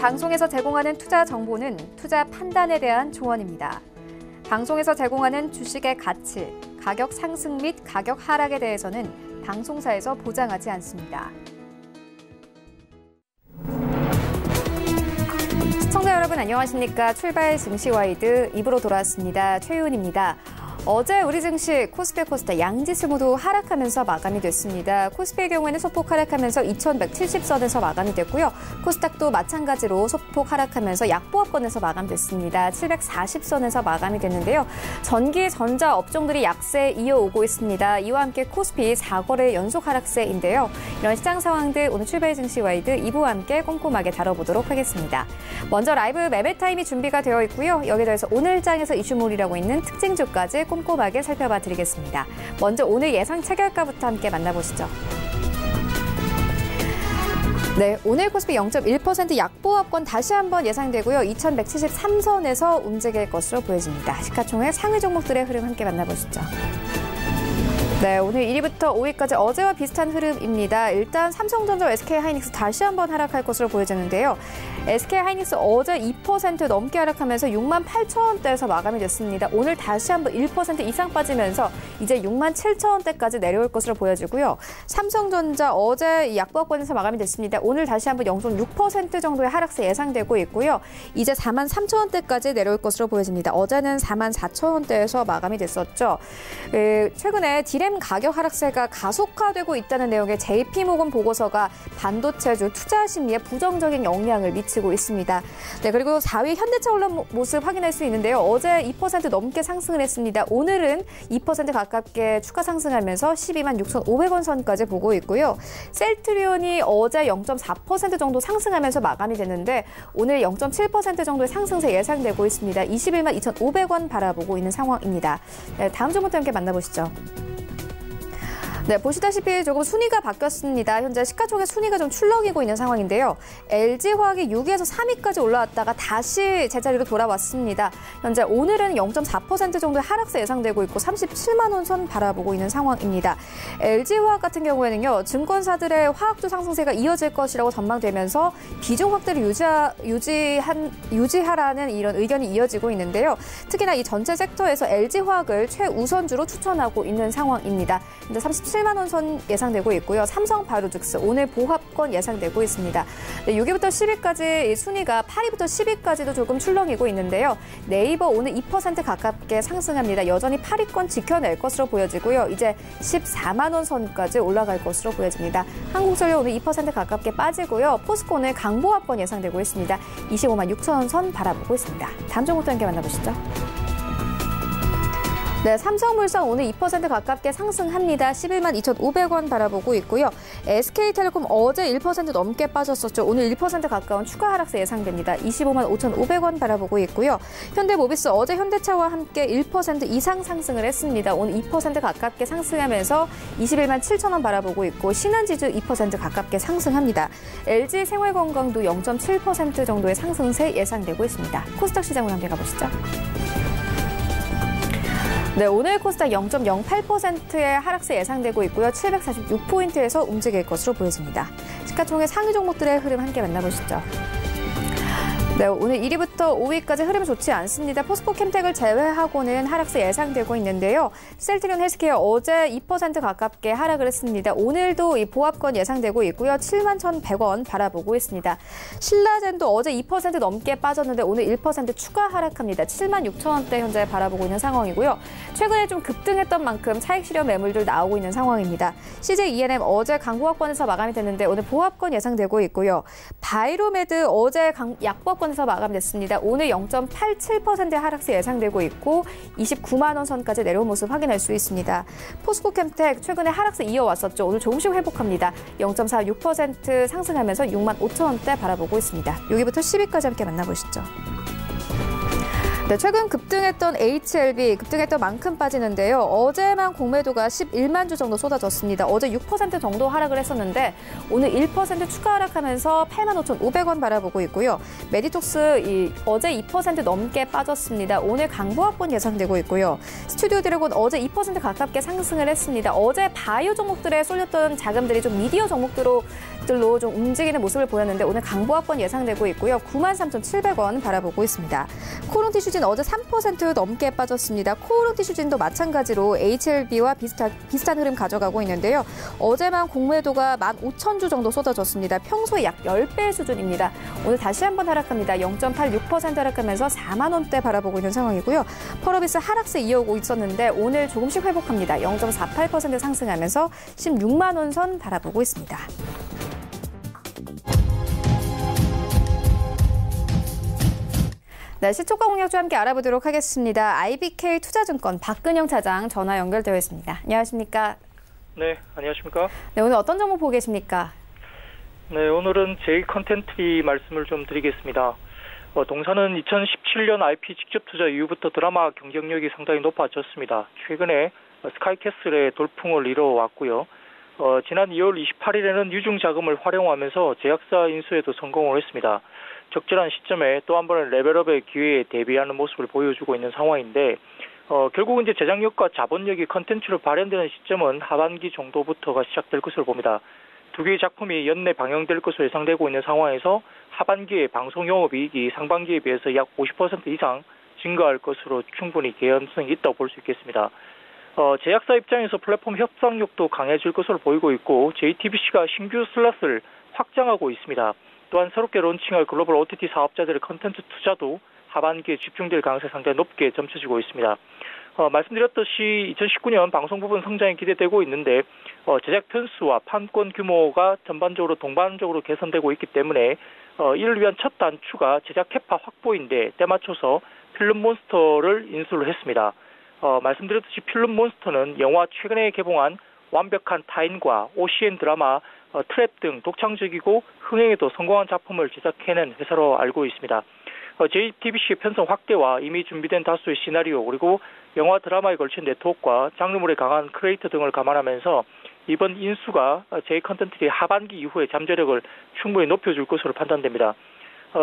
방송에서 제공하는 투자 정보는 투자 판단에 대한 조언입니다. 방송에서 제공하는 주식의 가치, 가격 상승 및 가격 하락에 대해서는 방송사에서 보장하지 않습니다. 시청자 여러분 안녕하십니까? 출발 증시와이드 2부로 돌아왔습니다. 최윤입니다. 어제 우리 증시 코스피, 코스닥 양지수 모두 하락하면서 마감이 됐습니다. 코스피의 경우에는 소폭 하락하면서 2170선에서 마감이 됐고요. 코스닥도 마찬가지로 소폭 하락하면서 약보합권에서 마감됐습니다. 740선에서 마감이 됐는데요. 전기, 전자 업종들이 약세 이어오고 있습니다. 이와 함께 코스피 4거래 연속 하락세인데요. 이런 시장 상황들 오늘 출발 증시 와이드 2부와 함께 꼼꼼하게 다뤄보도록 하겠습니다. 먼저 라이브 매매 타임이 준비가 되어 있고요. 여기에 더해서 오늘 장에서 이슈몰이라고 있는 특징주까지 꼼꼼하게 살펴봐 드리겠습니다. 먼저 오늘 예상 체결가부터 함께 만나보시죠. 네, 오늘 코스피 0.1% 약보합권 다시 한번 예상되고요. 2173선에서 움직일 것으로 보여집니다. 시가총액 상위 종목들의 흐름 함께 만나보시죠. 네, 오늘 1위부터 5위까지 어제와 비슷한 흐름입니다. 일단 삼성전자, SK하이닉스 다시 한번 하락할 것으로 보여지는데요. SK하이닉스 어제 2% 넘게 하락하면서 68,000원대에서 마감이 됐습니다. 오늘 다시 한번 1% 이상 빠지면서 이제 67,000원대까지 내려올 것으로 보여지고요. 삼성전자 어제 약보합권에서 마감이 됐습니다. 오늘 다시 한번 0.6% 정도의 하락세 예상되고 있고요. 이제 43,000원대까지 내려올 것으로 보여집니다. 어제는 44,000원대에서 마감이 됐었죠. 최근에 디램 가격 하락세가 가속화되고 있다는 내용의 JP모건 보고서가 반도체주 투자 심리에 부정적인 영향을 미치고 있습니다. 네, 그리고 4위 현대차 올라온 모습 확인할 수 있는데요. 어제 2% 넘게 상승을 했습니다. 오늘은 2% 가깝게 추가 상승하면서 126,500원 선까지 보고 있고요. 셀트리온이 어제 0.4% 정도 상승하면서 마감이 됐는데 오늘 0.7% 정도의 상승세 예상되고 있습니다. 212,500원 바라보고 있는 상황입니다. 네, 다음 종목도 함께 만나보시죠. 네, 보시다시피 조금 순위가 바뀌었습니다. 현재 시가총액 순위가 좀 출렁이고 있는 상황인데요. LG화학이 6위에서 3위까지 올라왔다가 다시 제자리로 돌아왔습니다. 현재 오늘은 0.4% 정도의 하락세 예상되고 있고 37만 원 선 바라보고 있는 상황입니다. LG화학 같은 경우에는요. 증권사들의 화학주 상승세가 이어질 것이라고 전망되면서 비중 확대를 유지하라는 이런 의견이 이어지고 있는데요. 특히나 이 전체 섹터에서 LG화학을 최우선주로 추천하고 있는 상황입니다. 근데 7만 원 선 예상되고 있고요. 삼성바이오로직스 오늘 보합권 예상되고 있습니다. 네, 6위부터 10위까지 순위가 8위부터 10위까지도 조금 출렁이고 있는데요. 네이버 오늘 2% 가깝게 상승합니다. 여전히 8위권 지켜낼 것으로 보여지고요. 이제 14만 원 선까지 올라갈 것으로 보여집니다. 한국전력 오늘 2% 가깝게 빠지고요. 포스코 오늘 강보합권 예상되고 있습니다. 25만 6천 원 선 바라보고 있습니다. 다음 종목도 함께 만나보시죠. 네, 삼성물산 오늘 2% 가깝게 상승합니다. 11만 2,500원 바라보고 있고요. SK텔레콤 어제 1% 넘게 빠졌었죠. 오늘 1% 가까운 추가 하락세 예상됩니다. 25만 5,500원 바라보고 있고요. 현대모비스 어제 현대차와 함께 1% 이상 상승을 했습니다. 오늘 2% 가깝게 상승하면서 21만 7,000원 바라보고 있고 신한지주 2% 가깝게 상승합니다. LG생활건강도 0.7% 정도의 상승세 예상되고 있습니다. 코스닥 시장으로 함께 가보시죠. 네, 오늘 코스닥 0.08%의 하락세 예상되고 있고요. 746포인트에서 움직일 것으로 보여집니다. 시가총액 상위 종목들의 흐름 함께 만나보시죠. 네, 오늘 1위부터 5위까지 흐름 좋지 않습니다. 포스코 캠텍을 제외하고는 하락세 예상되고 있는데요. 셀트리온 헬스케어 어제 2% 가깝게 하락을 했습니다. 오늘도 이 보합권 예상되고 있고요. 7만 1,100원 바라보고 있습니다. 신라젠도 어제 2% 넘게 빠졌는데 오늘 1% 추가 하락합니다. 7만 6천 원대 현재 바라보고 있는 상황이고요. 최근에 좀 급등했던 만큼 차익 실현 매물들 나오고 있는 상황입니다. CJ ENM 어제 강보합권에서 마감이 됐는데 오늘 보합권 예상되고 있고요. 바이로메드 어제 약보합권 에서 마감됐습니다. 오늘 0.87%의 하락세 예상되고 있고 29만 원 선까지 내려온 모습 확인할 수 있습니다. 포스코 캠텍 최근에 하락세 이어왔었죠. 오늘 조금씩 회복합니다. 0.46% 상승하면서 6만 5천 원대 바라보고 있습니다. 여기부터 10위까지 함께 만나보시죠. 네, 최근 급등했던 HLB 급등했던 만큼 빠지는데요. 어제만 공매도가 11만 주 정도 쏟아졌습니다. 어제 6% 정도 하락을 했었는데 오늘 1% 추가 하락하면서 85,500원 바라보고 있고요. 메디톡스 어제 2% 넘게 빠졌습니다. 오늘 강보합권 예상되고 있고요. 스튜디오 드래곤 어제 2% 가깝게 상승을 했습니다. 어제 바이오 종목들에 쏠렸던 자금들이 좀 미디어 종목들로 좀 움직이는 모습을 보였는데 오늘 강보합권 예상되고 있고요. 93,700원 바라보고 있습니다. 코오롱 티슈진 어제 3% 넘게 빠졌습니다. 코오롱 티슈진도 마찬가지로 HLB와 비슷한 흐름 가져가고 있는데요. 어제만 공매도가 15,000주 정도 쏟아졌습니다. 평소에 약 10배 수준입니다. 오늘 다시 한번 하락합니다. 0.86% 하락하면서 4만 원대 바라보고 있는 상황이고요. 펄어비스 하락세 이어오고 있었는데 오늘 조금씩 회복합니다. 0.48% 상승하면서 16만 원 선 바라보고 있습니다. 네, 시초가 공략주 함께 알아보도록 하겠습니다. IBK 투자증권 박근영 차장 전화 연결되어 있습니다. 안녕하십니까? 네, 안녕하십니까? 네, 오늘 어떤 정보 보고 계십니까? 네, 오늘은 J-컨텐트리 말씀을 좀 드리겠습니다. 동사는 2017년 IP 직접 투자 이후부터 드라마 경쟁력이 상당히 높아졌습니다. 최근에 스카이캐슬의 돌풍을 이뤄왔고요. 지난 2월 28일에는 유중 자금을 활용하면서 제약사 인수에도 성공을 했습니다. 적절한 시점에 또 한 번의 레벨업의 기회에 대비하는 모습을 보여주고 있는 상황인데 결국은 이제 제작력과 자본력이 컨텐츠로 발현되는 시점은 하반기 정도부터가 시작될 것으로 봅니다. 두 개의 작품이 연내 방영될 것으로 예상되고 있는 상황에서 하반기에 방송 영업이익이 상반기에 비해서 약 50% 이상 증가할 것으로 충분히 개연성이 있다고 볼 수 있겠습니다. 제작사 입장에서 플랫폼 협상력도 강해질 것으로 보이고 있고 JTBC가 신규 슬롯을 확장하고 있습니다. 또한 새롭게 론칭할 글로벌 OTT 사업자들의 컨텐츠 투자도 하반기에 집중될 가능성이 상당히 높게 점쳐지고 있습니다. 말씀드렸듯이 2019년 방송 부분 성장이 기대되고 있는데 제작 편수와 판권 규모가 전반적으로 동반적으로 개선되고 있기 때문에 이를 위한 첫 단추가 제작 캐파 확보인데 때맞춰서 필름몬스터를 인수를 했습니다. 말씀드렸듯이 필름몬스터는 영화 최근에 개봉한 완벽한 타인과 OCN 드라마 트랩 등 독창적이고 흥행에도 성공한 작품을 제작해낸 회사로 알고 있습니다. JTBC의 편성 확대와 이미 준비된 다수의 시나리오 그리고 영화 드라마에 걸친 네트워크와 장르물에 강한 크리에이터 등을 감안하면서 이번 인수가 J-컨텐츠의 하반기 이후의 잠재력을 충분히 높여줄 것으로 판단됩니다.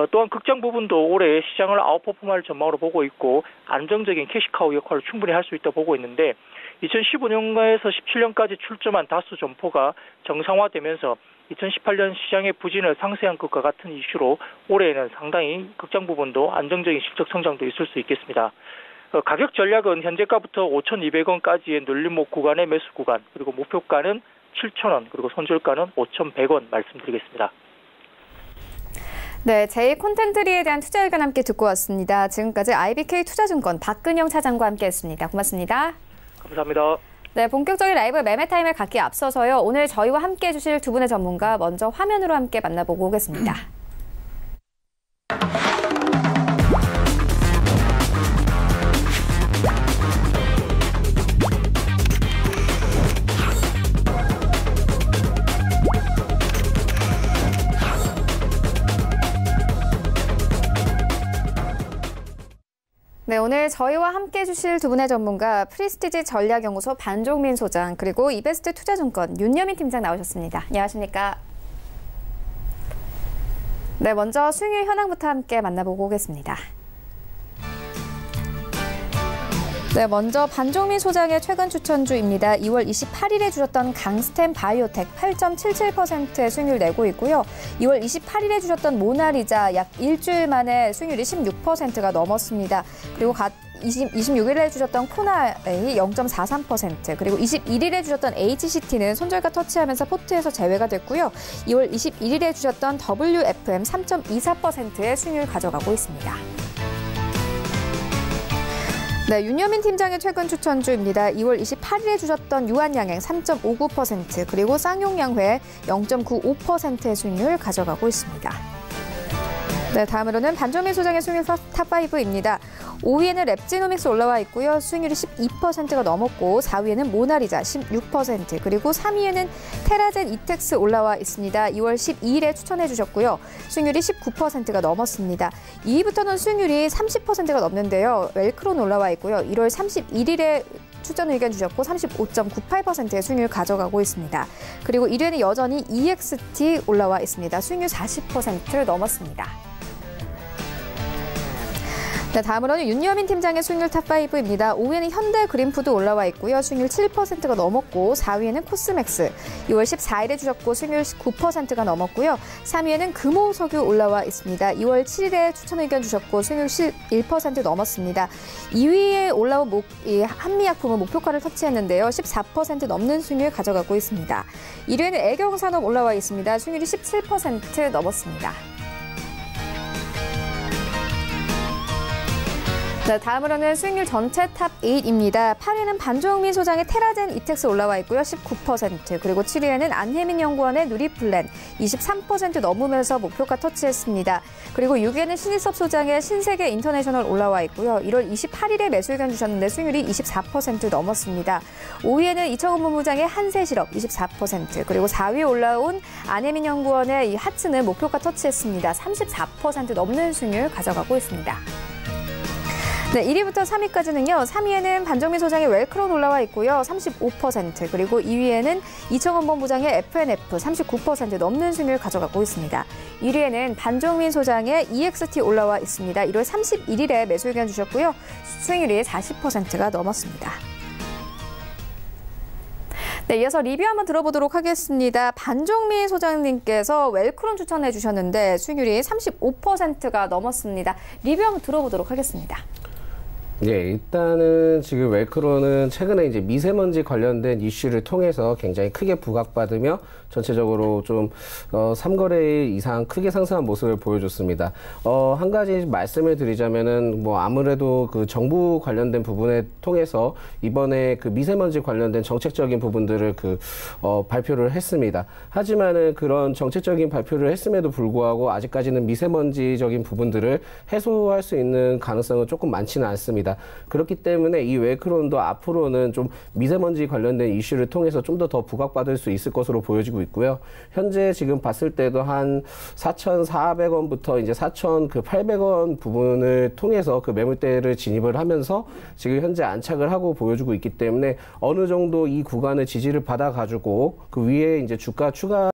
또한 극장 부분도 올해 시장을 아웃퍼폼할 전망으로 보고 있고 안정적인 캐시카우 역할을 충분히 할 수 있다고 보고 있는데 2015년에서 17년까지 출점한 다수 점포가 정상화되면서 2018년 시장의 부진을 상쇄한 것과 같은 이슈로 올해에는 상당히 극장 부분도 안정적인 실적 성장도 있을 수 있겠습니다. 가격 전략은 현재가부터 5,200원까지의 눌림목 구간의 매수 구간 그리고 목표가는 7,000원 그리고 손절가는 5,100원 말씀드리겠습니다. 네, J-콘텐트리에 대한 투자 의견 함께 듣고 왔습니다. 지금까지 IBK 투자증권 박근영 차장과 함께했습니다. 고맙습니다. 감사합니다. 네, 본격적인 라이브 매매 타임을 갖기에 앞서서요. 오늘 저희와 함께 해주실 두 분의 전문가 먼저 화면으로 함께 만나보고 오겠습니다. 네, 오늘 저희와 함께 해주실 두 분의 전문가 프리스티지 전략연구소 반종민 소장 그리고 이베스트 투자증권 윤여민 팀장 나오셨습니다. 안녕하십니까? 네, 먼저 수익률 현황부터 함께 만나보고 오겠습니다. 네, 먼저 반종민 소장의 최근 추천주입니다. 2월 28일에 주셨던 강스템 바이오텍 8.77%의 수익률 내고 있고요. 2월 28일에 주셨던 모나리자 약 일주일 만에 수익률이 16%가 넘었습니다. 그리고 26일에 주셨던 코나레이 0.43%, 그리고 21일에 주셨던 HCT는 손절가 터치하면서 포트에서 제외가 됐고요. 2월 21일에 주셨던 WFM 3.24%의 수익률 가져가고 있습니다. 네, 윤여민 팀장의 최근 추천주입니다. 2월 28일에 주셨던 유한양행 3.59%, 그리고 쌍용양회 0.95%의 수익률 가져가고 있습니다. 네, 다음으로는 반정미 소장의 수익률 탑5입니다. 5위에는 랩지노믹스 올라와 있고요. 수익률이 12%가 넘었고 4위에는 모나리자 16%, 그리고 3위에는 테라젠 이텍스 올라와 있습니다. 2월 12일에 추천해 주셨고요. 수익률이 19%가 넘었습니다. 2위부터는 수익률이 30%가 넘는데요. 웰크론 올라와 있고요. 1월 31일에 추천 의견 주셨고 35.98%의 수익률 가져가고 있습니다. 그리고 1위에는 여전히 EXT 올라와 있습니다. 수익률 40%를 넘었습니다. 네, 다음으로는 윤여민 팀장의 수익률 탑5입니다. 5위에는 현대 그린푸드 올라와 있고요. 수익률 7%가 넘었고 4위에는 코스맥스 2월 14일에 주셨고 수익률 9%가 넘었고요. 3위에는 금호석유 올라와 있습니다. 2월 7일에 추천 의견 주셨고 수익률 1% 넘었습니다. 2위에 올라온 한미약품은 목표가를 터치했는데요. 14% 넘는 수익률 가져가고 있습니다. 1위에는 애경산업 올라와 있습니다. 수익률이 17% 넘었습니다. 자, 다음으로는 수익률 전체 탑8입니다. 8위는 반종민 소장의 테라젠 이텍스 올라와 있고요. 19%, 그리고 7위에는 안혜민 연구원의 누리플랜 23% 넘으면서 목표가 터치했습니다. 그리고 6위에는 신일섭 소장의 신세계 인터내셔널 올라와 있고요. 1월 28일에 매수 의견 주셨는데 수익률이 24% 넘었습니다. 5위에는 이청훈 본부장의 한세실업 24%, 그리고 4위에 올라온 안혜민 연구원의 이 하츠는 목표가 터치했습니다. 34% 넘는 수익률 가져가고 있습니다. 네, 1위부터 3위까지는요. 3위에는 반정민 소장의 웰크론 올라와 있고요. 35%, 그리고 2위에는 이청훈 본부장의 FNF 39% 넘는 수익률 가져가고 있습니다. 1위에는 반정민 소장의 EXT 올라와 있습니다. 1월 31일에 매수 의견 주셨고요. 수익률이 40%가 넘었습니다. 네, 이어서 리뷰 한번 들어보도록 하겠습니다. 반종민 소장님께서 웰크론 추천해 주셨는데 수익률이 35%가 넘었습니다. 리뷰 한번 들어보도록 하겠습니다. 네, 일단은 지금 웰크론은 최근에 이제 미세먼지 관련된 이슈를 통해서 굉장히 크게 부각받으며 전체적으로 좀 3거래일 이상 크게 상승한 모습을 보여줬습니다. 한 가지 말씀을 드리자면은 뭐 아무래도 그 정부 관련된 부분에 통해서 이번에 그 미세먼지 관련된 정책적인 부분들을 발표를 했습니다. 하지만은 그런 정책적인 발표를 했음에도 불구하고 아직까지는 미세먼지적인 부분들을 해소할 수 있는 가능성은 조금 많지는 않습니다. 그렇기 때문에 이 웰크론도 앞으로는 좀 미세먼지 관련된 이슈를 통해서 좀 더 부각받을 수 있을 것으로 보여지고 있고요. 현재 지금 봤을 때도 한 4,400원부터 이제 4,800원 부분을 통해서 그 매물대를 진입을 하면서 지금 현재 안착을 하고 보여주고 있기 때문에 어느 정도 이 구간의 지지를 받아가지고 그 위에 이제 주가 추가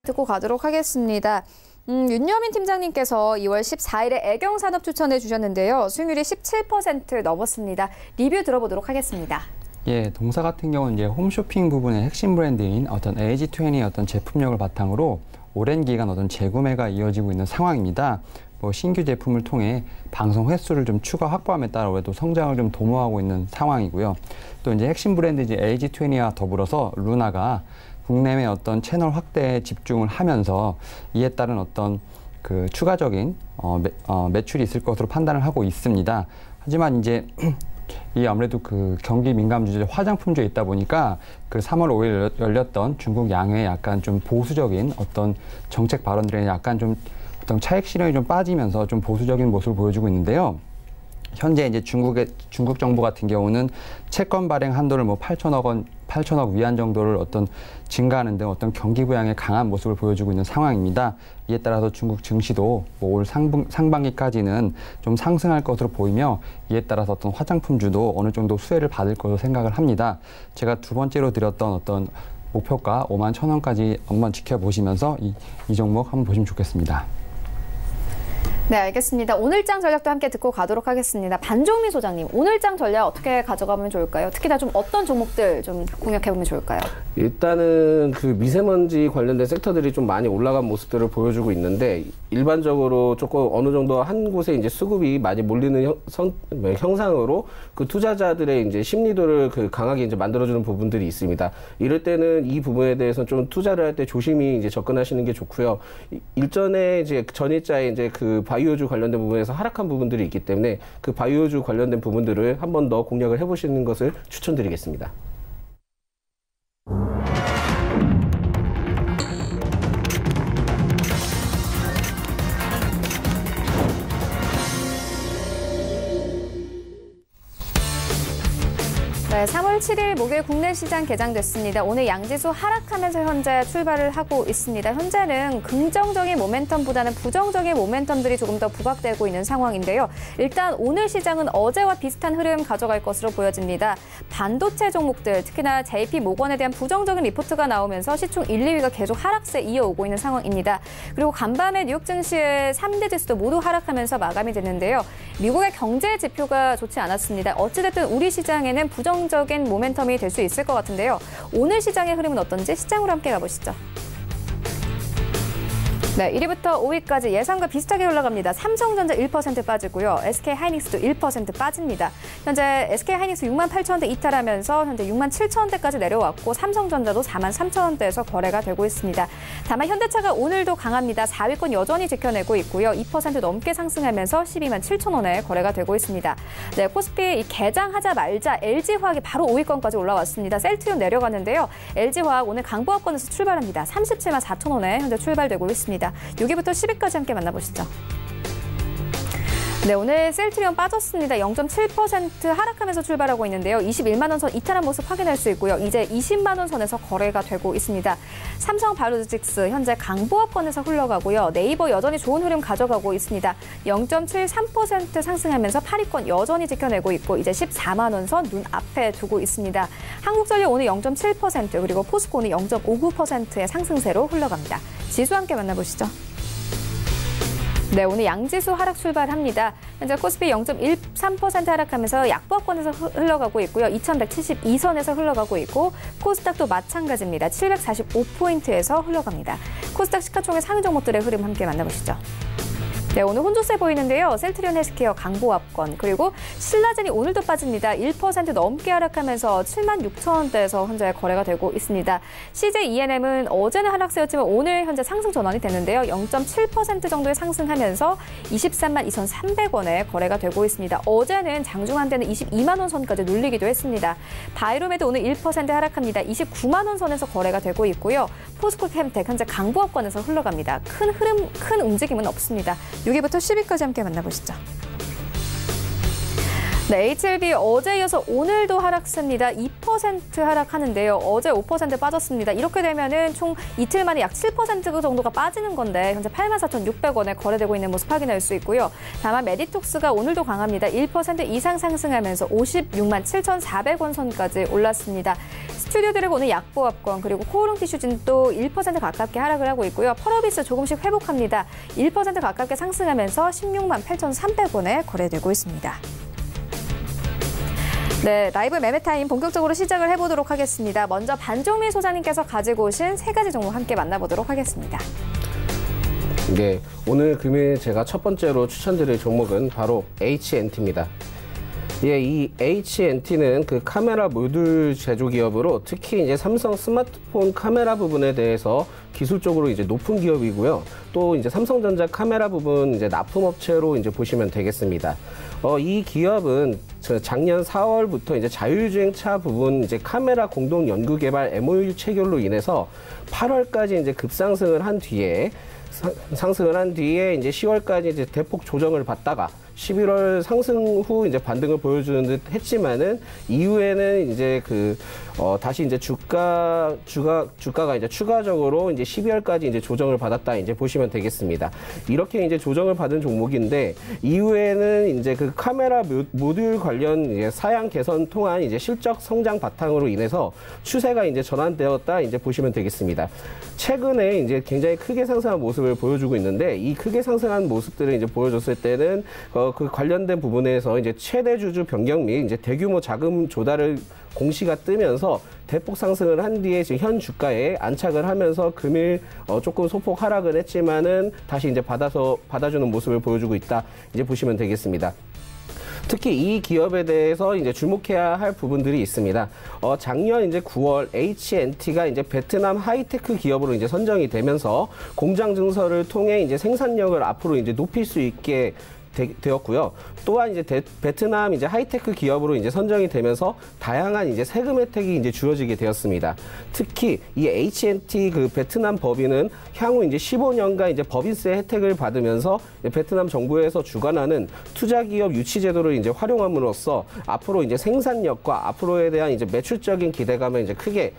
듣고 가도록 하겠습니다. 윤여민 팀장님께서 2월 14일에 애경산업 추천해 주셨는데요. 수익률이 17% 넘었습니다. 리뷰 들어보도록 하겠습니다. 예, 동사 같은 경우는 이제 홈쇼핑 부분의 핵심 브랜드인 어떤 LG20의 어떤 제품력을 바탕으로 오랜 기간 어떤 재구매가 이어지고 있는 상황입니다. 신규 제품을 통해 방송 횟수를 좀 추가 확보함에 따라 올해도 성장을 좀 도모하고 있는 상황이고요. 또 이제 핵심 브랜드 이제 LG20와 더불어서 루나가 국내외 어떤 채널 확대에 집중을 하면서 이에 따른 어떤 그 추가적인 매출이 있을 것으로 판단을 하고 있습니다. 하지만 이제 이 아무래도 그 경기 민감 주제 화장품주에 있다 보니까 그 3월 5일 열렸던 중국 양회 약간 좀 보수적인 어떤 정책 발언들에 약간 좀 어떤 차익 실현이 좀 빠지면서 좀 보수적인 모습을 보여주고 있는데요. 현재 이제 중국 정부 같은 경우는 채권 발행 한도를 8천억 위안 정도를 어떤 증가하는 등 어떤 경기 부양에 강한 모습을 보여주고 있는 상황입니다. 이에 따라서 중국 증시도 올 상반기까지는 좀 상승할 것으로 보이며 이에 따라서 어떤 화장품주도 어느 정도 수혜를 받을 것으로 생각을 합니다. 제가 두 번째로 드렸던 어떤 목표가 51,000원까지 한번 지켜보시면서 이 종목 한번 보시면 좋겠습니다. 네, 알겠습니다. 오늘장 전략도 함께 듣고 가도록 하겠습니다. 반종민 소장님, 오늘장 전략 어떻게 가져가면 좋을까요? 특히나 좀 어떤 종목들 좀 공략해보면 좋을까요? 일단은 그 미세먼지 관련된 섹터들이 좀 많이 올라간 모습들을 보여주고 있는데 일반적으로 조금 어느 정도 한 곳에 이제 수급이 많이 몰리는 형상으로 그 투자자들의 이제 심리도를 강하게 이제 만들어주는 부분들이 있습니다. 이럴 때는 이 부분에 대해서 좀 투자를 할 때 조심히 이제 접근하시는 게 좋고요. 일전에 이제 전일자에 이제 그 바이오주 관련된 부분에서 하락한 부분들이 있기 때문에 그 바이오주 관련된 부분들을 한 번 더 공략을 해보시는 것을 추천드리겠습니다. 네, 3월 7일 목요일 국내 시장 개장됐습니다. 오늘 양지수 하락하면서 현재 출발을 하고 있습니다. 현재는 긍정적인 모멘텀보다는 부정적인 모멘텀들이 조금 더 부각되고 있는 상황인데요. 일단 오늘 시장은 어제와 비슷한 흐름 가져갈 것으로 보여집니다. 반도체 종목들, 특히나 JP모건에 대한 부정적인 리포트가 나오면서 시총 1, 2위가 계속 하락세 이어오고 있는 상황입니다. 그리고 간밤에 뉴욕 증시의 3대 지수도 모두 하락하면서 마감이 됐는데요. 미국의 경제 지표가 좋지 않았습니다. 어찌됐든 우리 시장에는 부정적인 모멘텀이 될 수 있을 것 같은데요. 오늘 시장의 흐름은 어떤지 시장으로 함께 가보시죠. 네, 1위부터 5위까지 예상과 비슷하게 올라갑니다. 삼성전자 1% 빠지고요. SK하이닉스도 1% 빠집니다. 현재 SK하이닉스 68,000원대 이탈하면서 현재 67,000원대까지 내려왔고 삼성전자도 43,000원대에서 거래가 되고 있습니다. 다만 현대차가 오늘도 강합니다. 4위권 여전히 지켜내고 있고요. 2% 넘게 상승하면서 127,000원에 거래가 되고 있습니다. 네, 코스피 이 개장하자마자 LG화학이 바로 5위권까지 올라왔습니다. 셀트리온 내려가는데요. LG화학 오늘 강보합권에서 출발합니다. 374,000원에 현재 출발되고 있습니다. 6위부터 10위까지 함께 만나보시죠. 네, 오늘 셀트리온 빠졌습니다. 0.7% 하락하면서 출발하고 있는데요. 21만 원 선 이탈한 모습 확인할 수 있고요. 이제 20만 원 선에서 거래가 되고 있습니다. 삼성바이오로직스 현재 강보합권에서 흘러가고요. 네이버 여전히 좋은 흐름 가져가고 있습니다. 0.73% 상승하면서 8위권 여전히 지켜내고 있고 이제 14만 원 선 눈앞에 두고 있습니다. 한국전력 오늘 0.7% 그리고 포스코는 0.59%의 상승세로 흘러갑니다. 지수 함께 만나보시죠. 네, 오늘 양지수 하락 출발합니다. 현재 코스피 0.13% 하락하면서 약보합권에서 흘러가고 있고요. 2172선에서 흘러가고 있고 코스닥도 마찬가지입니다. 745포인트에서 흘러갑니다. 코스닥 시가총액 상위 종목들의 흐름 함께 만나보시죠. 네, 오늘 혼조세 보이는데요. 셀트리온 헬스케어 강보합권 그리고 신라젠이 오늘도 빠집니다. 1% 넘게 하락하면서 76,000원대에서 현재 거래가 되고 있습니다. CJENM은 어제는 하락세였지만 오늘 현재 상승 전환이 됐는데요. 0.7% 정도의 상승하면서 23만 2,300원에 거래가 되고 있습니다. 어제는 장중한 데는 22만 원 선까지 눌리기도 했습니다. 바이로메드 오늘 1% 하락합니다. 29만 원 선에서 거래가 되고 있고요. 포스코캠텍 현재 강보합권에서 흘러갑니다. 큰 움직임은 없습니다. 6위부터 10위까지 함께 만나보시죠. 네, HLB 어제 이어서 오늘도 하락세입니다. 2% 하락하는데요. 어제 5% 빠졌습니다. 이렇게 되면은 총 이틀 만에 약 7% 정도가 빠지는 건데 현재 84,600원에 거래되고 있는 모습 확인할 수 있고요. 다만 메디톡스가 오늘도 강합니다. 1% 이상 상승하면서 56만 7,400원 선까지 올랐습니다. 스튜디오드래곤 오늘 약보합권 그리고 코오롱 티슈진 또 1% 가깝게 하락을 하고 있고요. 펄어비스 조금씩 회복합니다. 1% 가깝게 상승하면서 16만 8,300원에 거래되고 있습니다. 네, 라이브 매매타임 본격적으로 시작을 해보도록 하겠습니다. 먼저 반종민 소장님께서 가지고 오신 3가지 종목 함께 만나보도록 하겠습니다. 네, 오늘 금일 제가 첫 번째로 추천드릴 종목은 바로 HNT입니다. 예, 이 HNT는 그 카메라 모듈 제조 기업으로 특히 이제 삼성 스마트폰 카메라 부분에 대해서 기술적으로 이제 높은 기업이고요. 또 이제 삼성전자 카메라 부분 이제 납품업체로 이제 보시면 되겠습니다. 이 기업은 작년 4월부터 이제 자율주행차 부분 이제 카메라 공동 연구 개발 MOU 체결로 인해서 8월까지 이제 급상승을 한 뒤에 이제 10월까지 이제 대폭 조정을 받다가 11월 상승 후 이제 반등을 보여주는 듯 했지만은 이후에는 이제 다시 이제 주가가 이제 추가적으로 이제 12월까지 이제 조정을 받았다 이제 보시면 되겠습니다. 이렇게 이제 조정을 받은 종목인데 이후에는 이제 그 카메라 모듈 관련 이제 사양 개선 통한 이제 실적 성장 바탕으로 인해서 추세가 이제 전환되었다 이제 보시면 되겠습니다. 최근에 이제 굉장히 크게 상승한 모습을 보여주고 있는데 이 크게 상승한 모습들을 이제 보여줬을 때는 그 관련된 부분에서 이제 최대 주주 변경 및 이제 대규모 자금 조달을 공시가 뜨면서 대폭 상승을 한 뒤에 지금 현 주가에 안착을 하면서 금일 조금 소폭 하락을 했지만은 다시 이제 받아주는 모습을 보여주고 있다. 이제 보시면 되겠습니다. 특히 이 기업에 대해서 이제 주목해야 할 부분들이 있습니다. 작년 이제 9월 H&T가 이제 베트남 하이테크 기업으로 이제 선정이 되면서 공장 증설을 통해 이제 생산력을 앞으로 이제 높일 수 있게 되었고요. 또한 이제 베트남 이제 하이테크 기업으로 이제 선정이 되면서 다양한 이제 세금 혜택이 이제 주어지게 되었습니다. 특히 이 H&T 그 베트남 법인은 향후 이제 15년간 이제 법인세 혜택을 받으면서 베트남 정부에서 주관하는 투자기업 유치 제도를 이제 활용함으로써 앞으로 이제 생산력과 앞으로에 대한 이제 매출적인 기대감을 이제 크게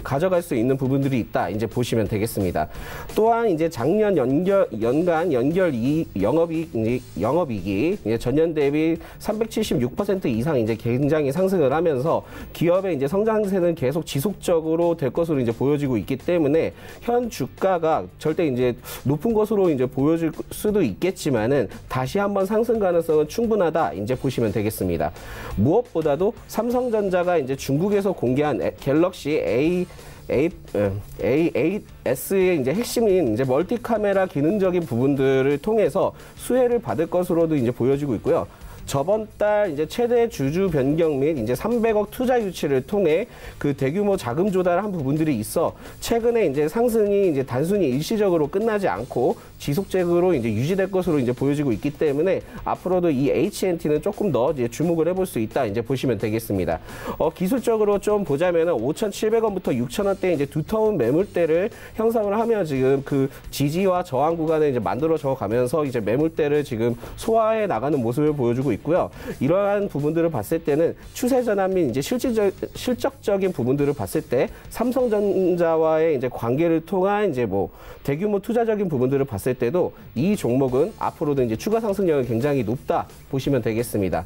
가져갈 수 있는 부분들이 있다. 이제 보시면 되겠습니다. 또한 이제 작년 연간 연결 영업이익이 전년 대비 376% 이상 이제 굉장히 상승을 하면서 기업의 이제 성장세는 계속 지속적으로 될 것으로 이제 보여지고 있기 때문에 현 주가가 절대 이제 높은 것으로 이제 보여질 수도 있겠지만은 다시 한번 상승 가능성은 충분하다. 이제 보시면 되겠습니다. 무엇보다도 삼성전자가 이제 중국에서 공개한 갤럭시 A8S의 이제 핵심인 이제 멀티 카메라 기능적인 부분들을 통해서 수혜를 받을 것으로도 이제 보여지고 있고요. 저번 달 이제 최대 주주 변경 및 이제 300억 투자 유치를 통해 그 대규모 자금 조달한 부분들이 있어 최근에 이제 상승이 이제 단순히 일시적으로 끝나지 않고 지속적으로 이제 유지될 것으로 이제 보여지고 있기 때문에 앞으로도 이 H&T는 조금 더 이제 주목을 해볼 수 있다. 이제 보시면 되겠습니다. 기술적으로 좀 보자면은 5,700원부터 6,000원대 이제 두터운 매물대를 형성을 하며 지금 그 지지와 저항 구간을 이제 만들어져 가면서 이제 매물대를 지금 소화해 나가는 모습을 보여주고 있고요. 이러한 부분들을 봤을 때는 추세 전환 및 이제 실적적인 부분들을 봤을 때 삼성전자와의 이제 관계를 통한 이제 뭐 대규모 투자적인 부분들을 봤을 때도 이 종목은 앞으로도 이제 추가 상승력이 굉장히 높다 보시면 되겠습니다.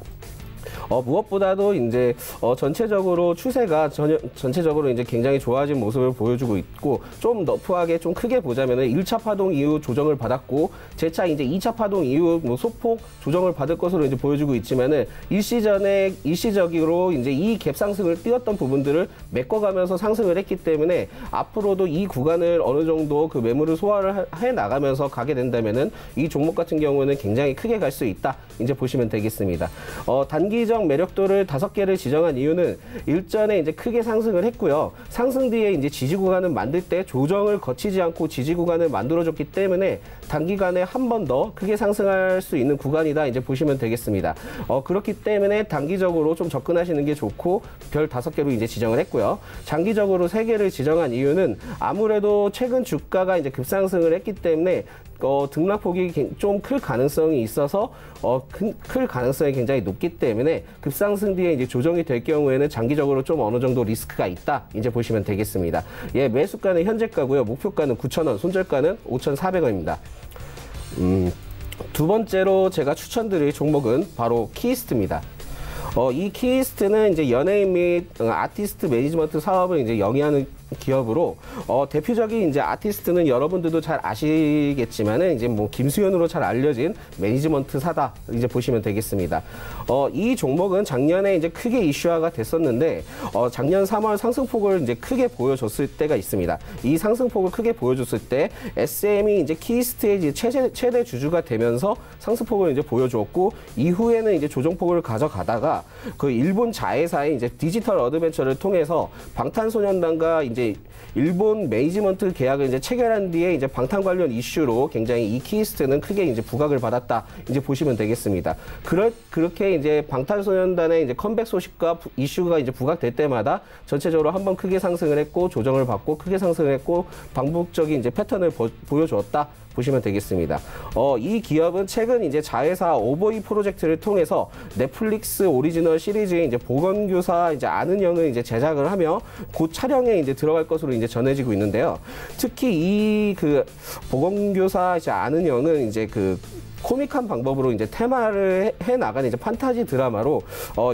무엇보다도 이제 전체적으로 추세가 전체적으로 이제 굉장히 좋아진 모습을 보여주고 있고 좀 너프하게 좀 크게 보자면은 1차 파동 이후 조정을 받았고 재차 이제 2차 파동 이후 뭐 소폭 조정을 받을 것으로 이제 보여주고 있지만은 일시적으로 이제 이 갭 상승을 띄웠던 부분들을 메꿔가면서 상승을 했기 때문에 앞으로도 이 구간을 어느 정도 그 매물을 소화를 해 나가면서 가게 된다면은 이 종목 같은 경우는 굉장히 크게 갈 수 있다. 이제 보시면 되겠습니다. 단기적 매력도를 5개를 지정한 이유는 일전에 이제 크게 상승을 했고요. 상승 뒤에 이제 지지 구간을 만들 때 조정을 거치지 않고 지지 구간을 만들어줬기 때문에 단기간에 한 번 더 크게 상승할 수 있는 구간이다. 이제 보시면 되겠습니다. 그렇기 때문에 단기적으로 좀 접근하시는 게 좋고 별 5개로 이제 지정을 했고요. 장기적으로 3개를 지정한 이유는 아무래도 최근 주가가 이제 급상승을 했기 때문에 등락폭이 좀 클 가능성이 있어서 클 가능성이 굉장히 높기 때문에 급상승 뒤에 이제 조정이 될 경우에는 장기적으로 좀 어느 정도 리스크가 있다. 이제 보시면 되겠습니다. 예, 매수가는 현재가고요. 목표가는 9,000원, 손절가는 5,400원입니다. 두 번째로 제가 추천드릴 종목은 바로 키이스트입니다. 이 키이스트는 이제 연예인 및 아티스트 매니지먼트 사업을 이제 영위하는 기업으로 대표적인 이제 아티스트는 여러분들도 잘 아시겠지만은 이제 뭐 김수현으로 잘 알려진 매니지먼트사다. 이제 보시면 되겠습니다. 이 종목은 작년에 이제 크게 이슈화가 됐었는데 작년 3월 상승폭을 이제 크게 보여줬을 때가 있습니다. 이 상승폭을 크게 보여줬을 때 SM이 이제 키이스트의 이제 최대 주주가 되면서 상승폭을 이제 보여주었고 이후에는 이제 조정폭을 가져가다가 그 일본 자회사의 이제 디지털 어드벤처를 통해서 방탄소년단과 이제 일본 매니지먼트 계약을 이제 체결한 뒤에 이제 방탄 관련 이슈로 굉장히 이 키이스트는 크게 이제 부각을 받았다. 이제 보시면 되겠습니다. 그렇게 이제 방탄소년단의 이제 컴백 소식과 이슈가 이제 부각될 때마다 전체적으로 한번 크게 상승을 했고 조정을 받고 크게 상승을 했고 반복적인 이제 패턴을 보여주었다. 보시면 되겠습니다. 이 기업은 최근 이제 자회사 오버이 프로젝트를 통해서 넷플릭스 오리지널 시리즈의 이제 보건교사 이제 아는 형을 이제 제작을 하며 곧 촬영에 이제 들어갈 것으로 이제 전해지고 있는데요. 특히 이 그 보건교사 이제 아는 형은 이제 그 코믹한 방법으로 이제 테마를 해 나가는 이제 판타지 드라마로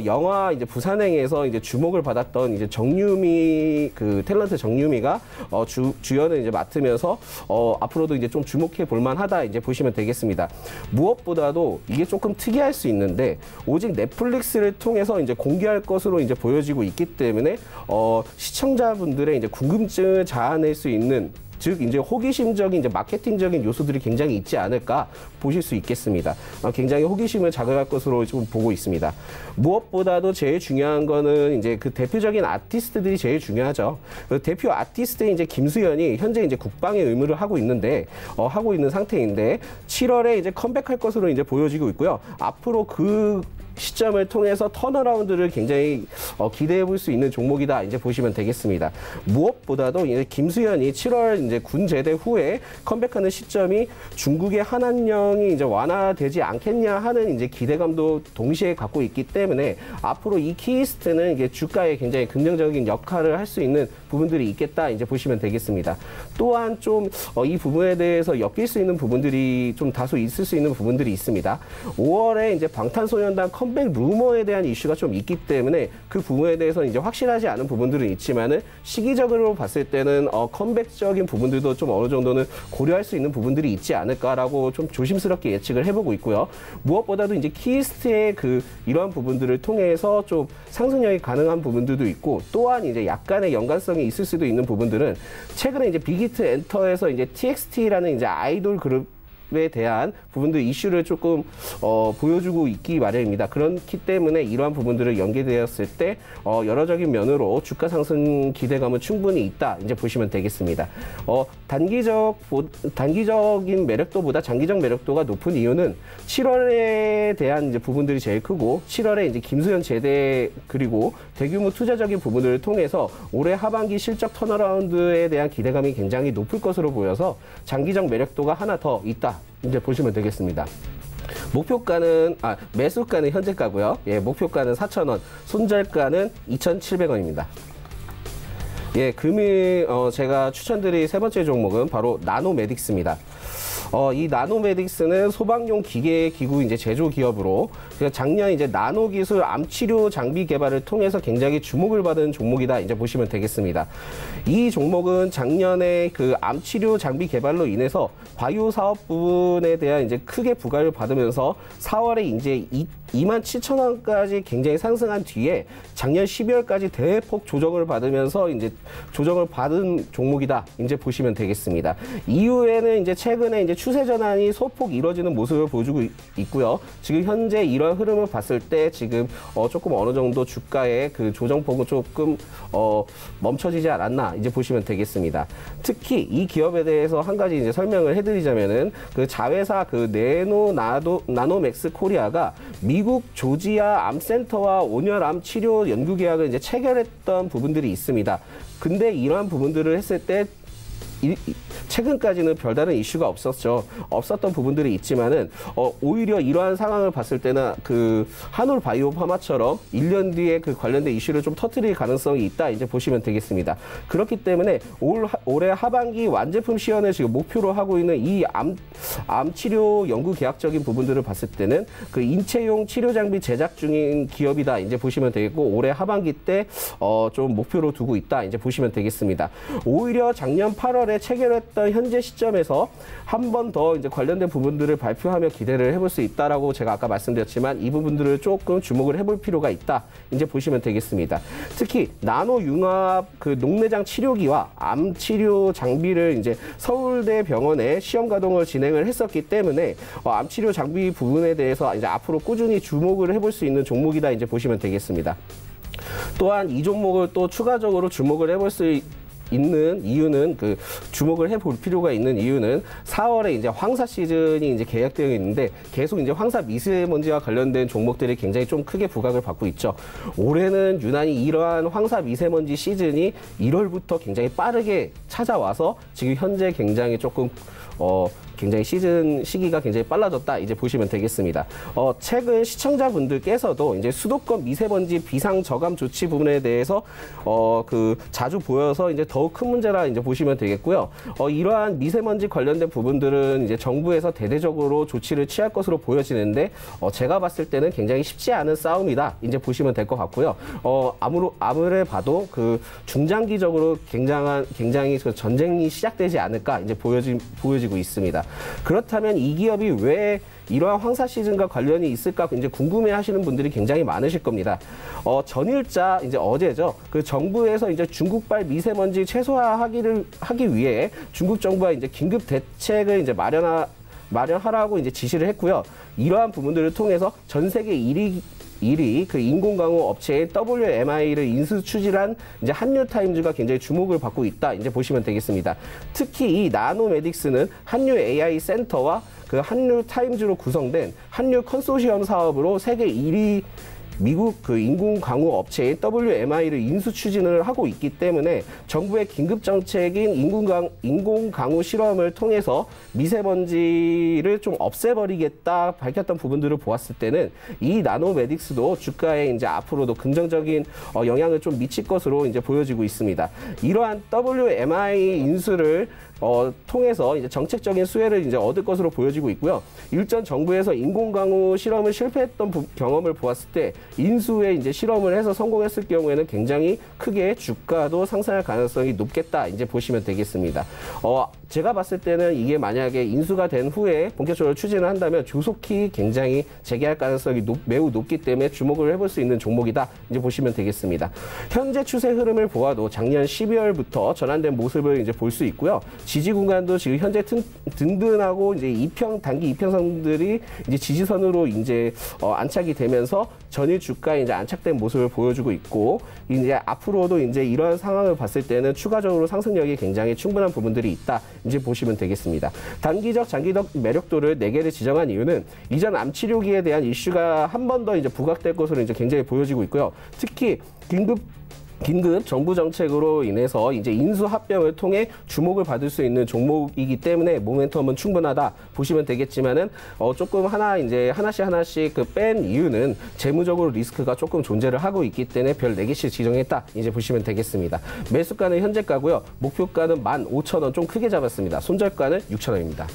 영화 이제 부산행에서 이제 주목을 받았던 이제 정유미 그 탤런트 정유미가 주연을 이제 맡으면서 앞으로도 이제 좀 주목해 볼 만하다 이제 보시면 되겠습니다. 무엇보다도 이게 조금 특이할 수 있는데 오직 넷플릭스를 통해서 이제 공개할 것으로 이제 보여지고 있기 때문에 시청자분들의 이제 궁금증을 자아낼 수 있는 즉 이제 호기심적인 이제 마케팅적인 요소들이 굉장히 있지 않을까 보실 수 있겠습니다. 굉장히 호기심을 자극할 것으로 좀 보고 있습니다. 무엇보다도 제일 중요한 거는 이제 그 대표적인 아티스트들이 제일 중요하죠. 그 대표 아티스트인 이제 김수현이 현재 이제 국방의 의무를 하고 있는데 하고 있는 상태인데 7월에 이제 컴백할 것으로 이제 보여지고 있고요. 앞으로 그 시점을 통해서 턴어라운드를 굉장히 기대해 볼 수 있는 종목이다 이제 보시면 되겠습니다. 무엇보다도 이제 김수현이 7월 이제 군 제대 후에 컴백하는 시점이 중국의 한한령이 이제 완화되지 않겠냐 하는 이제 기대감도 동시에 갖고 있기 때문에 앞으로 이 키이스트는 이게 주가에 굉장히 긍정적인 역할을 할 수 있는 부분들이 있겠다 이제 보시면 되겠습니다. 또한 좀 이 부분에 대해서 엮일 수 있는 부분들이 좀 다소 있을 수 있는 부분들이 있습니다. 5월에 이제 방탄소년단 컴백 루머에 대한 이슈가 좀 있기 때문에 그 부분에 대해서 이제 확실하지 않은 부분들은 있지만은 시기적으로 봤을 때는 컴백적인 부분들도 좀 어느 정도는 고려할 수 있는 부분들이 있지 않을까라고 좀 조심스럽게 예측을 해보고 있고요. 무엇보다도 이제 키이스트의 그 이러한 부분들을 통해서 좀 상승력이 가능한 부분들도 있고 또한 이제 약간의 연관성이 있을 수도 있는 부분들은 최근에 이제 빅히트 엔터에서 이제 TXT라는 이제 아이돌 그룹에 대한 부분들 이슈를 조금 보여주고 있기 마련입니다. 그렇기 때문에 이러한 부분들을 연계되었을 때 여러적인 면으로 주가 상승 기대감은 충분히 있다 이제 보시면 되겠습니다. 단기적인 매력도보다 장기적 매력도가 높은 이유는 7월에 대한 이제 부분들이 제일 크고 7월에 이제 김수현 제대 그리고 대규모 투자적인 부분들을 통해서 올해 하반기 실적 턴어라운드에 대한 기대감이 굉장히 높을 것으로 보여서 장기적 매력도가 하나 더 있다. 이제 보시면 되겠습니다. 목표가는 매수가는 현재가고요. 예, 목표가는 4,000원, 손절가는 2,700원입니다. 예, 금일 제가 추천드릴 세 번째 종목은 바로 나노메딕스입니다. 이 나노메딕스는 소방용 기계 기구 이제 제조 기업으로 작년 이제 나노 기술 암 치료 장비 개발을 통해서 굉장히 주목을 받은 종목이다 이제 보시면 되겠습니다. 이 종목은 작년에 그 암 치료 장비 개발로 인해서 바이오 사업 부분에 대한 이제 크게 부과를 받으면서 4월에 이제 27,000원까지 굉장히 상승한 뒤에 작년 12월까지 대폭 조정을 받으면서 이제 조정을 받은 종목이다 이제 보시면 되겠습니다. 이후에는 이제 최근에 이제 추세 전환이 소폭 이루어지는 모습을 보여주고 있고요. 지금 현재 이런 흐름을 봤을 때 지금 조금 어느 정도 주가의 그 조정폭은 조금 멈춰지지 않았나 이제 보시면 되겠습니다. 특히 이 기업에 대해서 한 가지 이제 설명을 해드리자면은 그 자회사 그 나노맥스 코리아가 미국 조지아 암센터와 온열암 치료 연구 계약을 이제 체결했던 부분들이 있습니다. 근데 이러한 부분들을 했을 때 최근까지는 별다른 이슈가 없었던 부분들이 있지만은 오히려 이러한 상황을 봤을 때는 그 한올 바이오 파마처럼 1년 뒤에 그 관련된 이슈를 좀 터뜨릴 가능성이 있다 이제 보시면 되겠습니다. 그렇기 때문에 올해 하반기 완제품 시연을 지금 목표로 하고 있는 이 암 치료 연구 계약적인 부분들을 봤을 때는 그 인체용 치료 장비 제작 중인 기업이다 이제 보시면 되겠고 올해 하반기 때 좀 목표로 두고 있다 이제 보시면 되겠습니다. 오히려 작년 8월에 체결했던 현재 시점에서 한 번 더 이제 관련된 부분들을 발표하며 기대를 해볼 수 있다라고 제가 아까 말씀드렸지만 이 부분들을 조금 주목을 해볼 필요가 있다 이제 보시면 되겠습니다. 특히 나노 융합 그 녹내장 치료기와 암 치료 장비를 이제 서울대 병원에 시험 가동을 진행을 했었기 때문에 암 치료 장비 부분에 대해서 이제 앞으로 꾸준히 주목을 해볼 수 있는 종목이다 이제 보시면 되겠습니다. 또한 이 종목을 또 추가적으로 주목을 해볼 수 있는 이유는 그 주목을 해볼 필요가 있는 이유는 4월에 이제 황사 시즌이 이제 계약되어 있는데 계속 이제 황사 미세먼지와 관련된 종목들이 굉장히 좀 크게 부각을 받고 있죠. 올해는 유난히 이러한 황사 미세먼지 시즌이 1월부터 굉장히 빠르게 찾아와서 지금 현재 굉장히 조금 굉장히 시기가 굉장히 빨라졌다 이제 보시면 되겠습니다. 최근 시청자분들께서도 이제 수도권 미세먼지 비상 저감 조치 부분에 대해서 자주 보여서 이제 더욱 큰 문제라 이제 보시면 되겠고요. 이러한 미세먼지 관련된 부분들은 이제 정부에서 대대적으로 조치를 취할 것으로 보여지는데 제가 봤을 때는 굉장히 쉽지 않은 싸움이다 이제 보시면 될 것 같고요. 아무래 봐도 그 중장기적으로 굉장히 그 전쟁이 시작되지 않을까 이제 보여지고 있습니다. 그렇다면 이 기업이 왜 이러한 황사 시즌과 관련이 있을까 이제 궁금해하시는 분들이 굉장히 많으실 겁니다. 전일자 이제 어제죠. 그 정부에서 이제 중국발 미세먼지 최소화하기 위해 중국 정부가 이제 긴급 대책을 이제 마련하라고 이제 지시를 했고요. 이러한 부분들을 통해서 전 세계 1위 그 인공강우 업체인 WMI를 인수 추진한 이제 한류타임즈가 굉장히 주목을 받고 있다 이제 보시면 되겠습니다. 특히 이 나노메딕스는 한류 AI 센터와 그 한류타임즈로 구성된 한류 컨소시엄 사업으로 세계 1위 미국 그 인공강우 업체인 WMI를 인수 추진을 하고 있기 때문에 정부의 긴급 정책인 인공강우 실험을 통해서 미세먼지를 좀 없애버리겠다 밝혔던 부분들을 보았을 때는 이 나노메딕스도 주가에 이제 앞으로도 긍정적인 영향을 좀 미칠 것으로 이제 보여지고 있습니다. 이러한 WMI 인수를 통해서 이제 정책적인 수혜를 이제 얻을 것으로 보여지고 있고요. 일전 정부에서 인공강우 실험을 실패했던 경험을 보았을 때 인수에 이제 실험을 해서 성공했을 경우에는 굉장히 크게 주가도 상승할 가능성이 높겠다 이제 보시면 되겠습니다. 제가 봤을 때는 이게 만약에 인수가 된 후에 본격적으로 추진을 한다면 조속히 굉장히 재개할 가능성이 매우 높기 때문에 주목을 해볼 수 있는 종목이다 이제 보시면 되겠습니다. 현재 추세 흐름을 보아도 작년 12월부터 전환된 모습을 이제 볼 수 있고요. 지지 구간도 지금 현재 든든하고 이제 단기 이평선들이 이제 지지선으로 이제 안착이 되면서 전일 주가에 이제 안착된 모습을 보여주고 있고 이제 앞으로도 이제 이러한 상황을 봤을 때는 추가적으로 상승력이 굉장히 충분한 부분들이 있다 이제 보시면 되겠습니다. 단기적, 장기적 매력도를 4개를 지정한 이유는 이전 암 치료기에 대한 이슈가 한 번 더 이제 부각될 것으로 이제 굉장히 보여지고 있고요. 특히 긴급 정부 정책으로 인해서 이제 인수 합병을 통해 주목을 받을 수 있는 종목이기 때문에 모멘텀은 충분하다 보시면 되겠지만은 조금 하나씩 그 뺀 이유는 재무적으로 리스크가 조금 존재를 하고 있기 때문에 별 4개씩 지정했다 이제 보시면 되겠습니다. 매수가는 현재가고요. 목표가는 15,000원 좀 크게 잡았습니다. 손절가는 6,000원입니다.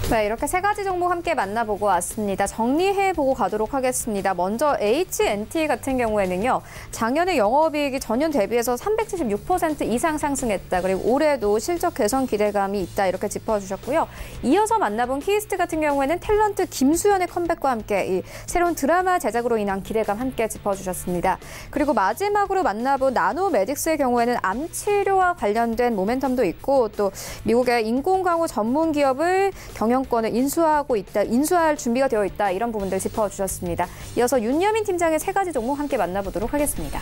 네, 이렇게 3가지 종목 함께 만나보고 왔습니다. 정리해보고 가도록 하겠습니다. 먼저 H&T 같은 경우에는요. 작년에 영업이익이 전년 대비해서 376% 이상 상승했다. 그리고 올해도 실적 개선 기대감이 있다. 이렇게 짚어주셨고요. 이어서 만나본 키스트 같은 경우에는 탤런트 김수현의 컴백과 함께 이 새로운 드라마 제작으로 인한 기대감 함께 짚어주셨습니다. 그리고 마지막으로 만나본 나노메딕스의 경우에는 암 치료와 관련된 모멘텀도 있고 또 미국의 인공강우 전문 기업을 경영권을 인수할 준비가 되어 있다. 이런 부분들 짚어주셨습니다. 이어서 윤여민 팀장의 3가지 종목 함께 만나보도록 하겠습니다.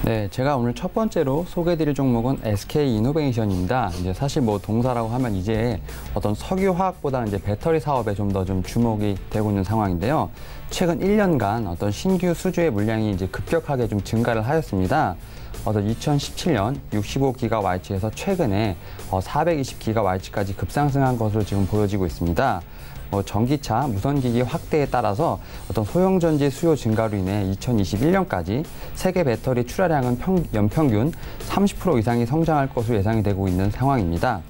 네, 제가 오늘 첫 번째로 소개해드릴 종목은 SK이노베이션입니다. 이제 사실 뭐 동사라고 하면 이제 어떤 석유화학보다는 이제 배터리 사업에 좀 더 주목이 되고 있는 상황인데요. 최근 1년간 어떤 신규 수주의 물량이 이제 급격하게 좀 증가를 하였습니다. 2017년 65GWh에서 최근에 420GWh까지 급상승한 것으로 지금 보여지고 있습니다. 전기차, 무선기기 확대에 따라서 어떤 소형전지 수요 증가로 인해 2021년까지 세계 배터리 출하량은 연평균 30% 이상이 성장할 것으로 예상이 되고 있는 상황입니다.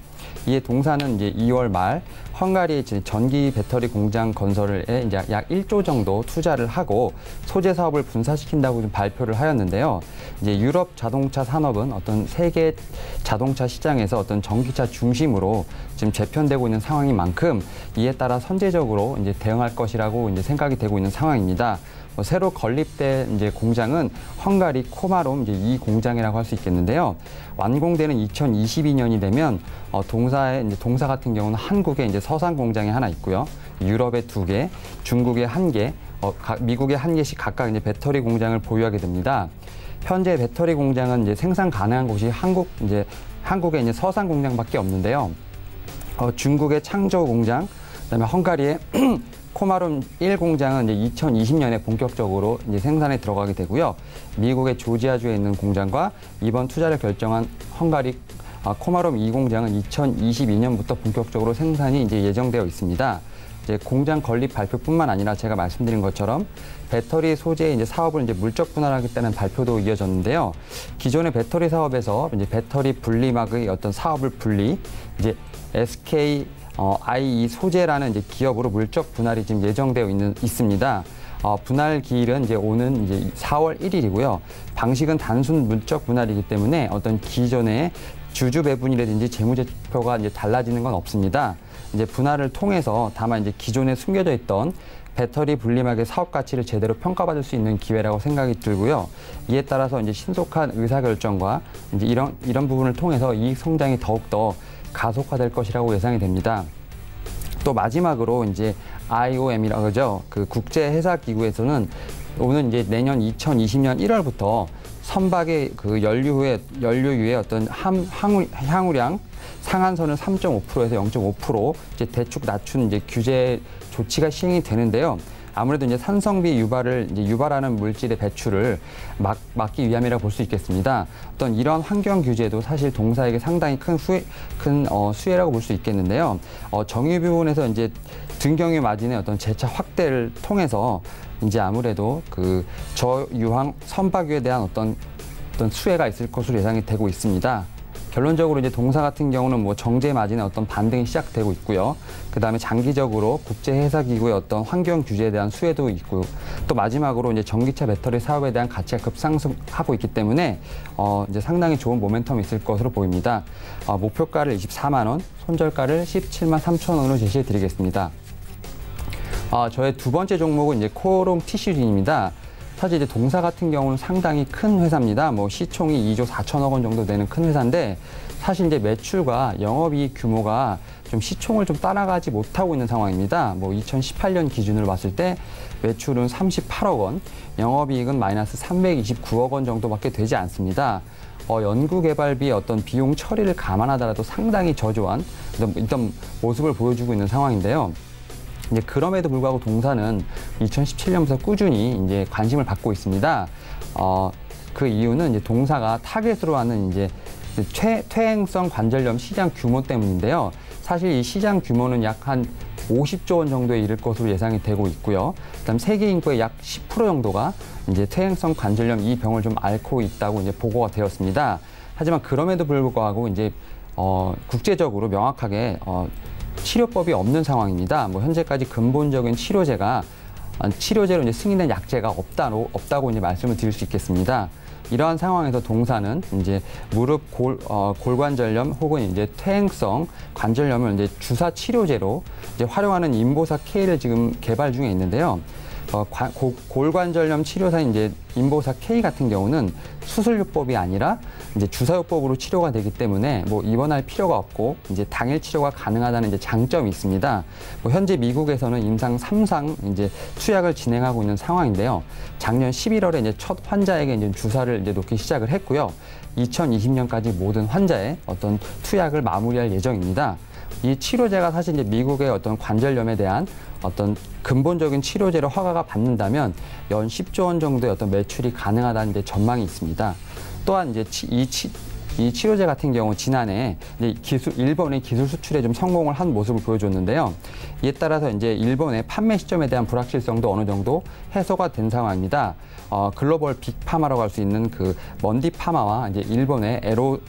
이에 동사는 이제 2월 말 헝가리의 전기 배터리 공장 건설에 이제 약 1조 정도 투자를 하고 소재 사업을 분사시킨다고 좀 발표를 하였는데요. 이제 유럽 자동차 산업은 어떤 세계 자동차 시장에서 어떤 전기차 중심으로 지금 재편되고 있는 상황인 만큼 이에 따라 선제적으로 이제 대응할 것이라고 이제 생각이 되고 있는 상황입니다. 새로 건립된 이제 공장은 헝가리 코마롬 이제 이 공장이라고 할 수 있겠는데요. 완공되는 2022년이 되면 동사 같은 경우는 한국에 이제 서산 공장이 하나 있고요. 유럽에 2개, 중국에 1개, 미국에 1개씩 각각 이제 배터리 공장을 보유하게 됩니다. 현재 배터리 공장은 이제 생산 가능한 곳이 한국에 이제 서산 공장밖에 없는데요. 중국의 창저우 공장, 그다음에 헝가리의 코마롬 1 공장은 이제 2020년에 본격적으로 이제 생산에 들어가게 되고요. 미국의 조지아주에 있는 공장과 이번 투자를 결정한 헝가리 코마롬 2 공장은 2022년부터 본격적으로 생산이 이제 예정되어 있습니다. 이제 공장 건립 발표뿐만 아니라 제가 말씀드린 것처럼 배터리 소재 이제 사업을 이제 물적 분할하겠다는 발표도 이어졌는데요. 기존의 배터리 사업에서 이제 배터리 분리막의 어떤 사업을 분리, 이제 SK IE 소재라는 이제 기업으로 물적 분할이 지금 예정되어 있습니다. 분할 기일은 이제 오는 이제 4월 1일이고요. 방식은 단순 물적 분할이기 때문에 어떤 기존의 주주 배분이라든지 재무제표가 이제 달라지는 건 없습니다. 이제 분할을 통해서 다만 이제 기존에 숨겨져 있던 배터리 분리막의 사업 가치를 제대로 평가받을 수 있는 기회라고 생각이 들고요. 이에 따라서 이제 신속한 의사결정과 이제 이런 부분을 통해서 이익 성장이 더욱더 가속화될 것이라고 예상이 됩니다. 또 마지막으로 이제 IOM이라고 하죠. 그 국제해사기구에서는 오는 이제 내년 2020년 1월부터 선박의 그 연료유의 어떤 향유량 상한선을 3.5%에서 0.5% 이제 대폭 낮춘 이제 규제 조치가 시행이 되는데요. 아무래도 이제 산성비 유발하는 물질의 배출을 막기 위함이라고 볼 수 있겠습니다. 어떤 이런 환경 규제도 사실 동사에게 상당히 큰 수혜라고 볼 수 있겠는데요. 정유 부분에서 이제 등경유 마진의 어떤 재차 확대를 통해서 이제 아무래도 그 저유황 선박유에 대한 어떤 수혜가 있을 것으로 예상이 되고 있습니다. 결론적으로 이제 동사 같은 경우는 뭐 정제 마진의 어떤 반등이 시작되고 있고요. 그다음에 장기적으로 국제해사기구의 어떤 환경 규제에 대한 수혜도 있고, 또 마지막으로 이제 전기차 배터리 사업에 대한 가치가 급상승하고 있기 때문에 이제 상당히 좋은 모멘텀이 있을 것으로 보입니다. 목표가를 24만 원, 손절가를 17만 3천 원으로 제시해 드리겠습니다. 저의 두 번째 종목은 이제 코롬 티슈진입니다. 사실 이제 동사 같은 경우는 상당히 큰 회사입니다. 뭐 시총이 2조 4천억 원 정도 되는 큰 회사인데, 사실 이제 매출과 영업이익 규모가 좀 시총을 좀 따라가지 못하고 있는 상황입니다. 뭐 2018년 기준으로 봤을 때 매출은 38억 원, 영업이익은 마이너스 329억 원 정도밖에 되지 않습니다. 연구개발비의 어떤 비용 처리를 감안하더라도 상당히 저조한 어떤 모습을 보여주고 있는 상황인데요. 이제 그럼에도 불구하고 동사는 2017년부터 꾸준히 이제 관심을 받고 있습니다. 그 이유는 이제 동사가 타겟으로 하는 이제 퇴행성 관절염 시장 규모 때문인데요. 사실 이 시장 규모는 약 한 50조 원 정도에 이를 것으로 예상이 되고 있고요. 그다음 세계 인구의 약 10% 정도가 이제 퇴행성 관절염 이 병을 좀 앓고 있다고 이제 보고가 되었습니다. 하지만 그럼에도 불구하고 이제 국제적으로 명확하게 치료법이 없는 상황입니다. 뭐 현재까지 근본적인 치료제로 이제 승인된 약제가 없다고 이제 말씀을 드릴 수 있겠습니다. 이러한 상황에서 동사는 이제 무릎 골관절염 혹은 이제 퇴행성 관절염을 이제 주사 치료제로 이제 활용하는 인보사 K를 지금 개발 중에 있는데요. 골관절염 치료사인 이제 인보사 K 같은 경우는 수술요법이 아니라 이제 주사요법으로 치료가 되기 때문에 뭐 입원할 필요가 없고 이제 당일 치료가 가능하다는 이제 장점이 있습니다. 뭐 현재 미국에서는 임상 3상 이제 투약을 진행하고 있는 상황인데요. 작년 11월에 이제 첫 환자에게 이제 주사를 이제 놓기 시작을 했고요. 2020년까지 모든 환자의 어떤 투약을 마무리할 예정입니다. 이 치료제가 사실 이제 미국의 어떤 관절염에 대한 어떤 근본적인 치료제로 허가가 받는다면 연 10조 원 정도의 어떤 매출이 가능하다는 이제 전망이 있습니다. 또한 이제 이 치료제 같은 경우 지난해 이제 일본의 기술 수출에 좀 성공을 한 모습을 보여줬는데요. 이에 따라서 이제 일본의 판매 시점에 대한 불확실성도 어느 정도 해소가 된 상황입니다. 글로벌 빅파마라고 할 수 있는 그 먼디파마와 이제 일본의 에로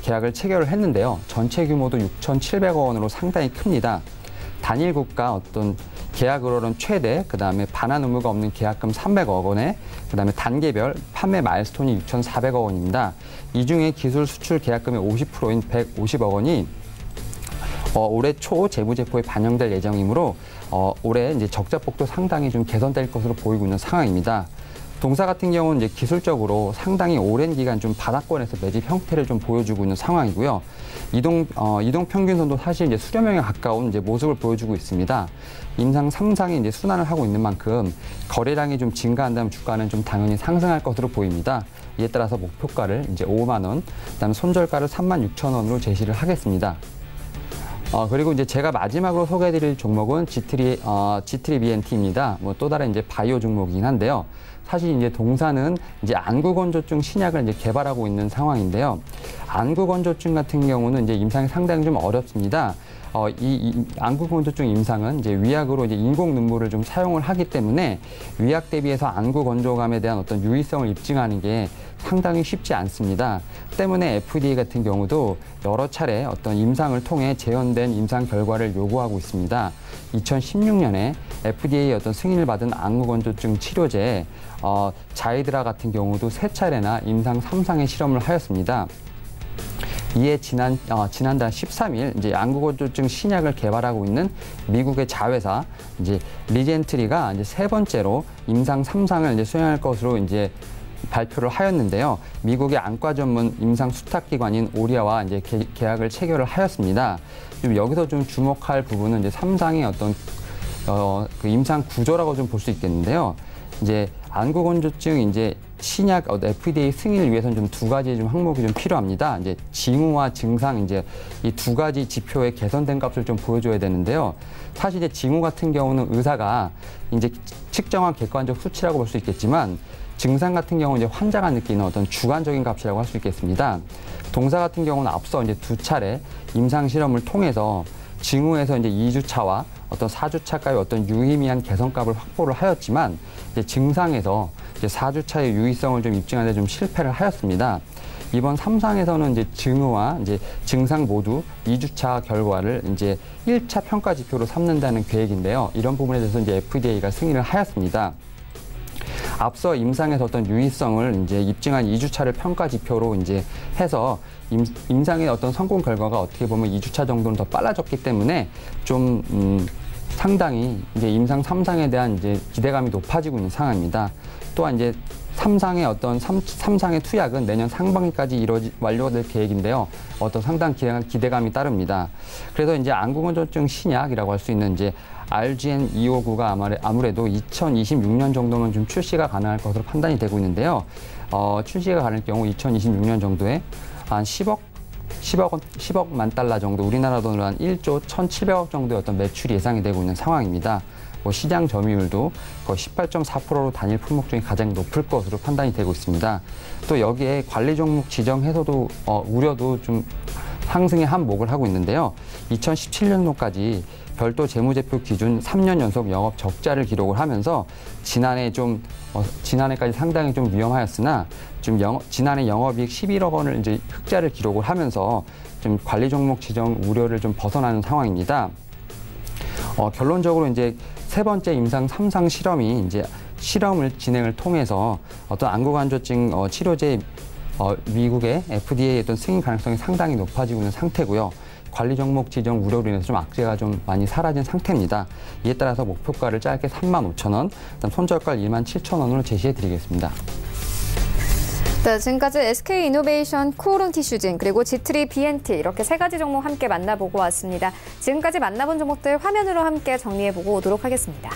계약을 체결을 했는데요. 전체 규모도 6,700억 원으로 상당히 큽니다. 단일 국가 어떤 계약으로는 최대, 그다음에 반환 의무가 없는 계약금 300억 원에, 그다음에 단계별 판매 마일스톤이 6,400억 원입니다. 이 중에 기술 수출 계약금의 50%인 150억 원이 올해 초 재무제표에 반영될 예정이므로 올해 이제 적자폭도 상당히 좀 개선될 것으로 보이고 있는 상황입니다. 동사 같은 경우는 이제 기술적으로 상당히 오랜 기간 좀 바닥권에서 매집 형태를 좀 보여주고 있는 상황이고요. 이동 평균선도 사실 이제 수렴형에 가까운 이제 모습을 보여주고 있습니다. 임상 3상이 이제 순환을 하고 있는 만큼 거래량이 좀 증가한다면 주가는 좀 당연히 상승할 것으로 보입니다. 이에 따라서 목표가를 이제 5만 원, 그다음에 손절가를 3만 6천 원으로 제시를 하겠습니다. 그리고 이제 제가 마지막으로 소개해드릴 종목은 G3BNT입니다. 뭐 또 다른 이제 바이오 종목이긴 한데요. 사실 이제 동사는 이제 안구건조증 신약을 이제 개발하고 있는 상황인데요. 안구건조증 같은 경우는 이제 임상이 상당히 좀 어렵습니다. 이 안구건조증 임상은 이제 위약으로 이제 인공 눈물을 좀 사용을 하기 때문에 위약 대비해서 안구건조감에 대한 어떤 유의성을 입증하는 게 상당히 쉽지 않습니다. 때문에 FDA 같은 경우도 여러 차례 어떤 임상을 통해 재현된 임상 결과를 요구하고 있습니다. 2016년에 FDA 어떤 승인을 받은 안구건조증 치료제 자이드라 같은 경우도 3차례나 임상 3상의 실험을 하였습니다. 이에 지난달 13일 이제 안구건조증 신약을 개발하고 있는 미국의 자회사 이제 리젠트리가 이제 3번째로 임상 3상을 이제 수행할 것으로 이제 발표를 하였는데요. 미국의 안과 전문 임상 수탁기관인 오리아와 이제 계약을 체결을 하였습니다. 좀 여기서 좀 주목할 부분은 이제 3상의 어떤 그 임상 구조라고 좀 볼 수 있겠는데요. 이제 안구건조증 이제 신약 FDA 승인을 위해서는 좀 2가지 좀 항목이 좀 필요합니다. 이제 징후와 증상 이제 이 2가지 지표의 개선된 값을 좀 보여줘야 되는데요. 사실 이제 징후 같은 경우는 의사가 이제 측정한 객관적 수치라고 볼 수 있겠지만 증상 같은 경우는 이제 환자가 느끼는 어떤 주관적인 값이라고 할 수 있겠습니다. 동사 같은 경우는 앞서 이제 2차례 임상 실험을 통해서 징후에서 이제 2주차와 어떤 4주차까지 어떤 유의미한 개선값을 확보를 하였지만 이제 증상에서 이제 4주차의 유의성을 좀 입증하는 데 좀 실패를 하였습니다. 이번 3상에서는 이제 징후와 이제 증상 모두 2주차 결과를 이제 1차 평가 지표로 삼는다는 계획인데요. 이런 부분에 대해서 이제 FDA가 승인을 하였습니다. 앞서 임상에서 어떤 유의성을 이제 입증한 2주차를 평가 지표로 이제 해서 임상의 어떤 성공 결과가 어떻게 보면 2주차 정도는 더 빨라졌기 때문에 좀 상당히 이제 임상 3상에 대한 이제 기대감이 높아지고 있는 상황입니다. 또한 이제 3상의 어떤 3상의 투약은 내년 상반기까지 완료될 계획인데요. 어떤 상당한 기대감이 따릅니다. 그래서 이제 안구건조증 신약이라고 할 수 있는 이제 RGN-259가 아무래도 2026년 정도면 좀 출시가 가능할 것으로 판단이 되고 있는데요. 출시가 가능할 경우 2026년 정도에 한 10억만 달러 정도, 우리나라 돈으로 한 1조 1,700억 정도의 어떤 매출이 예상이 되고 있는 상황입니다. 시장 점유율도 거의 18.4%로 단일 품목 중에 가장 높을 것으로 판단이 되고 있습니다. 또 여기에 관리 종목 지정 해소도 우려도 좀 상승의 한몫을 하고 있는데요. 2017년도까지 별도 재무제표 기준 3년 연속 영업 적자를 기록을 하면서 지난해까지 상당히 좀 위험하였으나 지난해 영업이익 11억 원을 이제 흑자를 기록을 하면서 좀 관리 종목 지정 우려를 좀 벗어나는 상황입니다. 결론적으로 이제 3번째 임상 3상 실험이 이제 실험을 진행을 통해서 어떤 안구건조증 치료제 미국의 FDA의 어떤 승인 가능성이 상당히 높아지고 있는 상태고요. 관리 종목 지정 우려로 인해서 좀 악재가 좀 많이 사라진 상태입니다. 이에 따라서 목표가를 짧게 35,000원, 손절가 27,000원으로 제시해 드리겠습니다. 네, 지금까지 SK이노베이션, 코오롱티슈진, 그리고 G3BNT 이렇게 3가지 종목 함께 만나보고 왔습니다. 지금까지 만나본 종목들 화면으로 함께 정리해보고 오도록 하겠습니다.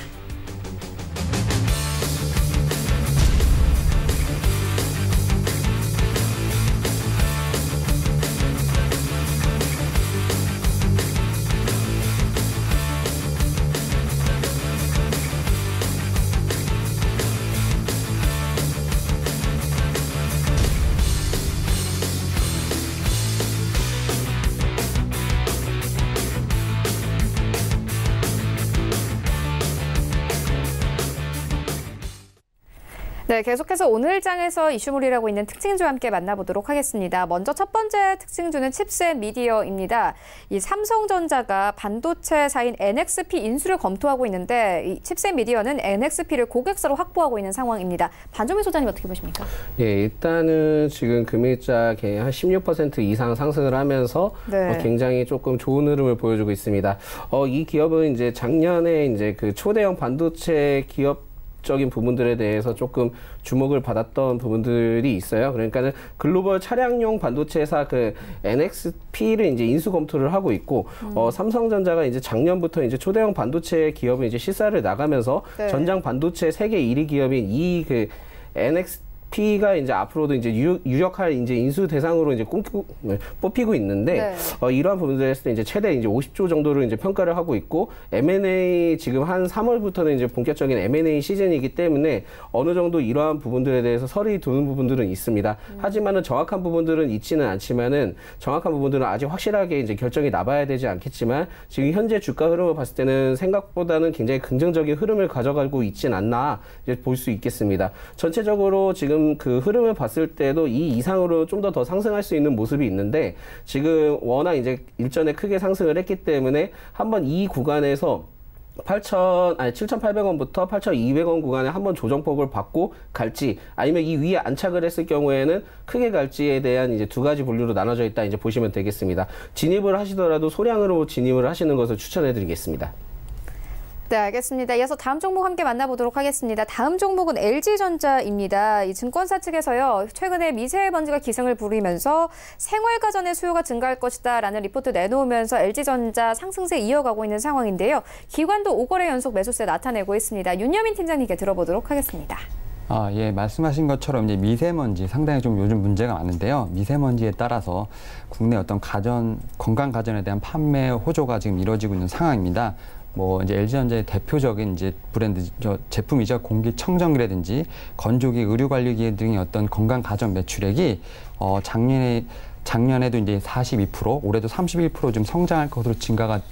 네, 계속해서 오늘 장에서 이슈몰이라고 있는 특징주 함께 만나보도록 하겠습니다. 먼저 첫 번째 특징주는 칩셋 미디어입니다. 이 삼성전자가 반도체사인 NXP 인수를 검토하고 있는데 이 칩셋 미디어는 NXP를 고객사로 확보하고 있는 상황입니다. 반정민 소장님 어떻게 보십니까? 예, 일단은 지금 금일자 한 16% 이상 상승을 하면서 네. 굉장히 조금 좋은 흐름을 보여주고 있습니다. 이 기업은 이제 작년에 이제 그 초대형 반도체 기업 적인 부분들에 대해서 조금 주목을 받았던 부분들이 있어요. 그러니까는 글로벌 차량용 반도체 회사 그 NXP를 이제 인수 검토를 하고 있고, 삼성전자가 이제 작년부터 이제 초대형 반도체 기업을 이제 실사를 나가면서 네. 전장 반도체 세계 1위 기업인 이 그 NXP P가 이제 앞으로도 이제 유력할 이제 인수 대상으로 이제 뽑히고 있는데 이러한 부분들에 했을 때 이제 최대 이제 50조 정도를 이제 평가를 하고 있고 M&A 지금 한 3월부터는 이제 본격적인 M&A 시즌이기 때문에 어느 정도 이러한 부분들에 대해서 설이 도는 부분들은 있습니다. 하지만은 정확한 부분들은 있지는 않지만은 정확한 부분들은 아직 확실하게 이제 결정이 나봐야 되지 않겠지만 지금 현재 주가 흐름을 봤을 때는 생각보다는 굉장히 긍정적인 흐름을 가져가고 있진 않나 이제 볼 수 있겠습니다. 전체적으로 지금 그 흐름을 봤을 때도 이 이상으로 좀 더 상승할 수 있는 모습이 있는데 지금 워낙 이제 일전에 크게 상승을 했기 때문에 한번 이 구간에서 7,800원부터 8,200원 구간에 한번 조정폭을 받고 갈지 아니면 이 위에 안착을 했을 경우에는 크게 갈지에 대한 이제 두 가지 분류로 나눠져 있다 이제 보시면 되겠습니다. 진입을 하시더라도 소량으로 진입을 하시는 것을 추천해 드리겠습니다. 네, 알겠습니다. 이어서 다음 종목 함께 만나보도록 하겠습니다. 다음 종목은 LG전자입니다. 이 증권사 측에서요, 최근에 미세먼지가 기승을 부리면서 생활가전의 수요가 증가할 것이다라는 리포트 내놓으면서 LG전자 상승세 이어가고 있는 상황인데요. 기관도 5거래 연속 매수세 나타내고 있습니다. 윤여민 팀장님께 들어보도록 하겠습니다. 예, 말씀하신 것처럼 이제 미세먼지 상당히 좀 요즘 문제가 많은데요. 미세먼지에 따라서 국내 어떤 건강 가전에 대한 판매 호조가 지금 이루어지고 있는 상황입니다. 이제 LG전자의 대표적인 이제 브랜드 제품이죠. 공기청정기라든지 건조기, 의료관리기 등의 어떤 건강 가전 매출액이 작년에도 이제 42%, 올해도 31% 좀 성장할 것으로 증가가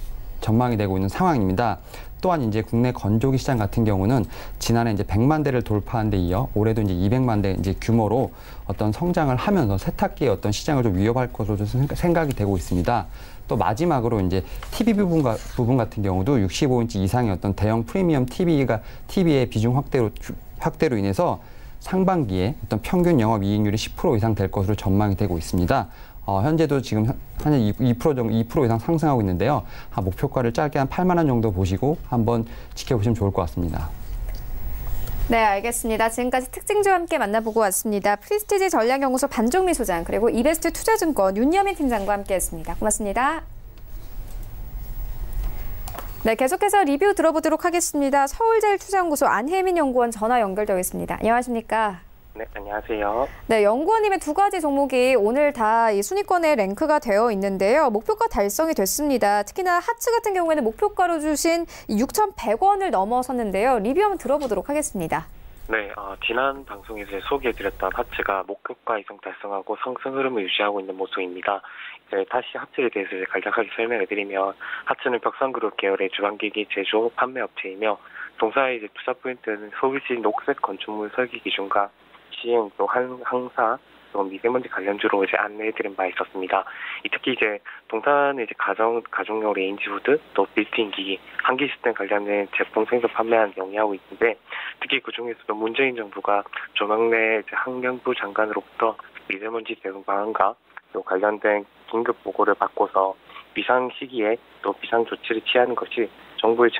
전망이 되고 있는 상황입니다. 또한 이제 국내 건조기 시장 같은 경우는 지난해 이제 100만 대를 돌파한 데 이어 올해도 이제 200만 대 이제 규모로 어떤 성장을 하면서 세탁기의 어떤 시장을 좀 위협할 것으로 좀 생각이 되고 있습니다. 또 마지막으로 이제 TV 부분 같은 경우도 65인치 이상의 어떤 대형 프리미엄 TV의 비중 확대로 인해서 상반기에 어떤 평균 영업이익률이 10% 이상 될 것으로 전망이 되고 있습니다. 현재도 지금 한 2% 이상 상승하고 있는데요. 목표가를 짧게 한 8만 원 정도 보시고 한번 지켜보시면 좋을 것 같습니다. 네, 알겠습니다. 지금까지 특징주와 함께 만나보고 왔습니다. 프리스티지 전략연구소 반종미 소장 그리고 이베스트 투자증권 윤여민 팀장과 함께했습니다. 고맙습니다. 네, 계속해서 리뷰 들어보도록 하겠습니다. 서울제일투자연구소 안혜민 연구원 전화 연결되어 있습니다. 안녕하십니까? 네, 안녕하세요. 네, 연구원님의 두 가지 종목이 오늘 다 이 순위권에 랭크가 되어 있는데요. 목표가 달성이 됐습니다. 특히나 하츠 같은 경우에는 목표가로 주신 6,100원을 넘어섰는데요. 리뷰 한번 들어보도록 하겠습니다. 네, 지난 방송에서 소개해드렸던 하츠가 목표가 이상 달성하고 상승 흐름을 유지하고 있는 모습입니다. 이제 다시 하츠에 대해서 간략하게 설명해드리면 하츠는 벽산그룹 계열의 주방기기 제조 판매 업체이며 동사의 이제 투자 포인트는 서울시 녹색 건축물 설계 기준과 시행 또 항사 또 미세먼지 관련주로 이제 안내해드린 바 있었습니다. 특히 이제 동탄의 이제 가정용 레인지 후드 또 빌트인 기기, 한기 시스템 관련된 제품 생산 판매한 영위하고 있는데 특히 그 중에서도 문재인 정부가 조명래 환경부 장관으로부터 미세먼지 대응 방안과 또 관련된 긴급 보고를 받고서 비상 시기에 또 비상 조치를 취하는 것이 정부의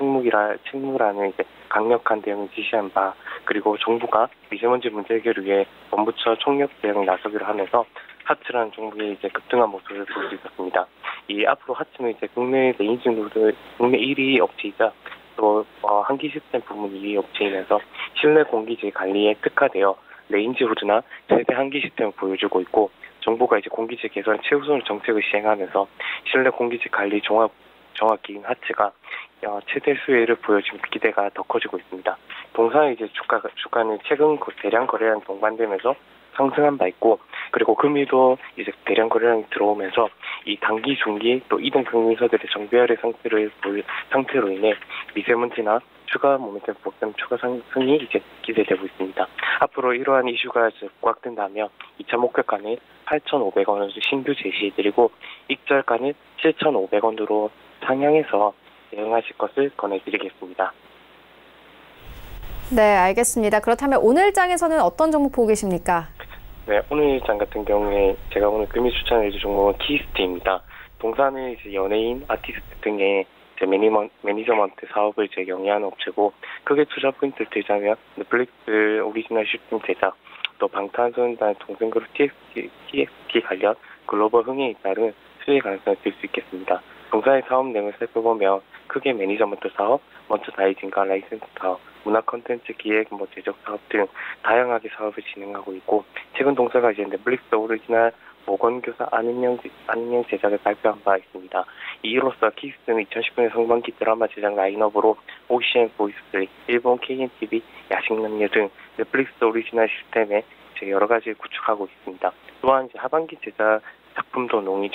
책무라는 이제 강력한 대응을 지시한 바, 그리고 정부가 미세먼지 문제 해결을 위해 본부처 총력 대응을 나서기로 하면서 하츠라는 종목이 이제 급등한 모습을 볼 수 있었습니다. 이 앞으로 하츠는 이제 국내 레인지 후드 국내 1위 업체이자 또 한기 시스템 부문 2위 업체이면서 실내 공기질 관리에 특화되어 레인지 후드나 세대 한기 시스템을 보여주고 있고, 정부가 이제 공기질 개선 최우선 정책을 시행하면서 실내 공기질 관리 종합기인 하츠가 최대 수혜를 보여주는 기대가 더 커지고 있습니다. 동사의 이제 주가는 최근 대량 거래량 동반되면서 상승한 바 있고, 그리고 금일도 이제 대량 거래량이 들어오면서 이 단기, 중기 또 이동 평균사들의 정배열의 상태로 인해 미세먼지나 추가 모멘텀 복선 추가 상승이 이제 기대되고 있습니다. 앞으로 이러한 이슈가 부각된다면 2차 목표가는 8,500원으로 신규 제시해드리고 익절가는 7,500원으로 상향해서 대응하실 것을 권해드리겠습니다. 네, 알겠습니다. 그렇다면 오늘 장에서는 어떤 종목 보고 계십니까? 네, 오늘 장 같은 경우에 제가 오늘 금일 추천해줄 종목은 키스트입니다. 동사는 이제 연예인, 아티스트 등의 매니저먼트 사업을 이제 영위하는 업체고, 크게 투자 포인트를 들자면 넷플릭스 오리지널 슈팅 제작, 또 방탄소년단 동생그룹 TXT 관련 글로벌 흥행에 따른 수혜 가능성을 들 수 있겠습니다. 동사의 사업 내용을 살펴보면 크게 매니저먼트 사업, 먼처다이징과 라이센스 사업, 문화 콘텐츠 기획, 제작 사업 등 다양하게 사업을 진행하고 있고, 최근 동사가 이제 넷플릭스 오리지널 모건교사 안인영 제작을 발표한 바 있습니다. 이로써 키스는 2019년 상반기 드라마 제작 라인업으로 오시안 보이스, 일본 KNTV, 야식남녀 등 넷플릭스 오리지널 시스템에 여러 가지 구축하고 있습니다. 또한 이제 하반기 제작 작품도 논의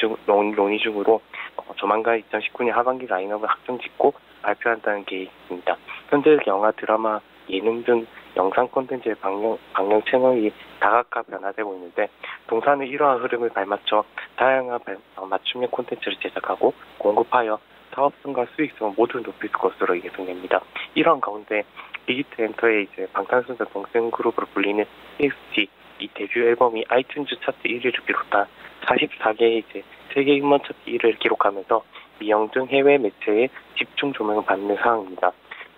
중으로 조만간 2019년 하반기 라인업을 확정짓고 발표한다는 계획입니다. 현재 영화, 드라마, 예능 등 영상 콘텐츠의 방영 채널이 다각화 변화되고 있는데, 동사는 이러한 흐름을 발맞춰 다양한 맞춤형 콘텐츠를 제작하고 공급하여 사업성과 수익성을 모두 높일 것으로 예상됩니다. 이러한 가운데 빅히트 엔터의 이제 방탄소년단 동생 그룹으로 불리는 TXT 이 데뷔 앨범이 아이튠즈 차트 1위를 비롯한 44개의 이제 세계 음원 차트 1위를 기록하면서 미영 등 해외 매체에 집중 조명을 받는 상황입니다.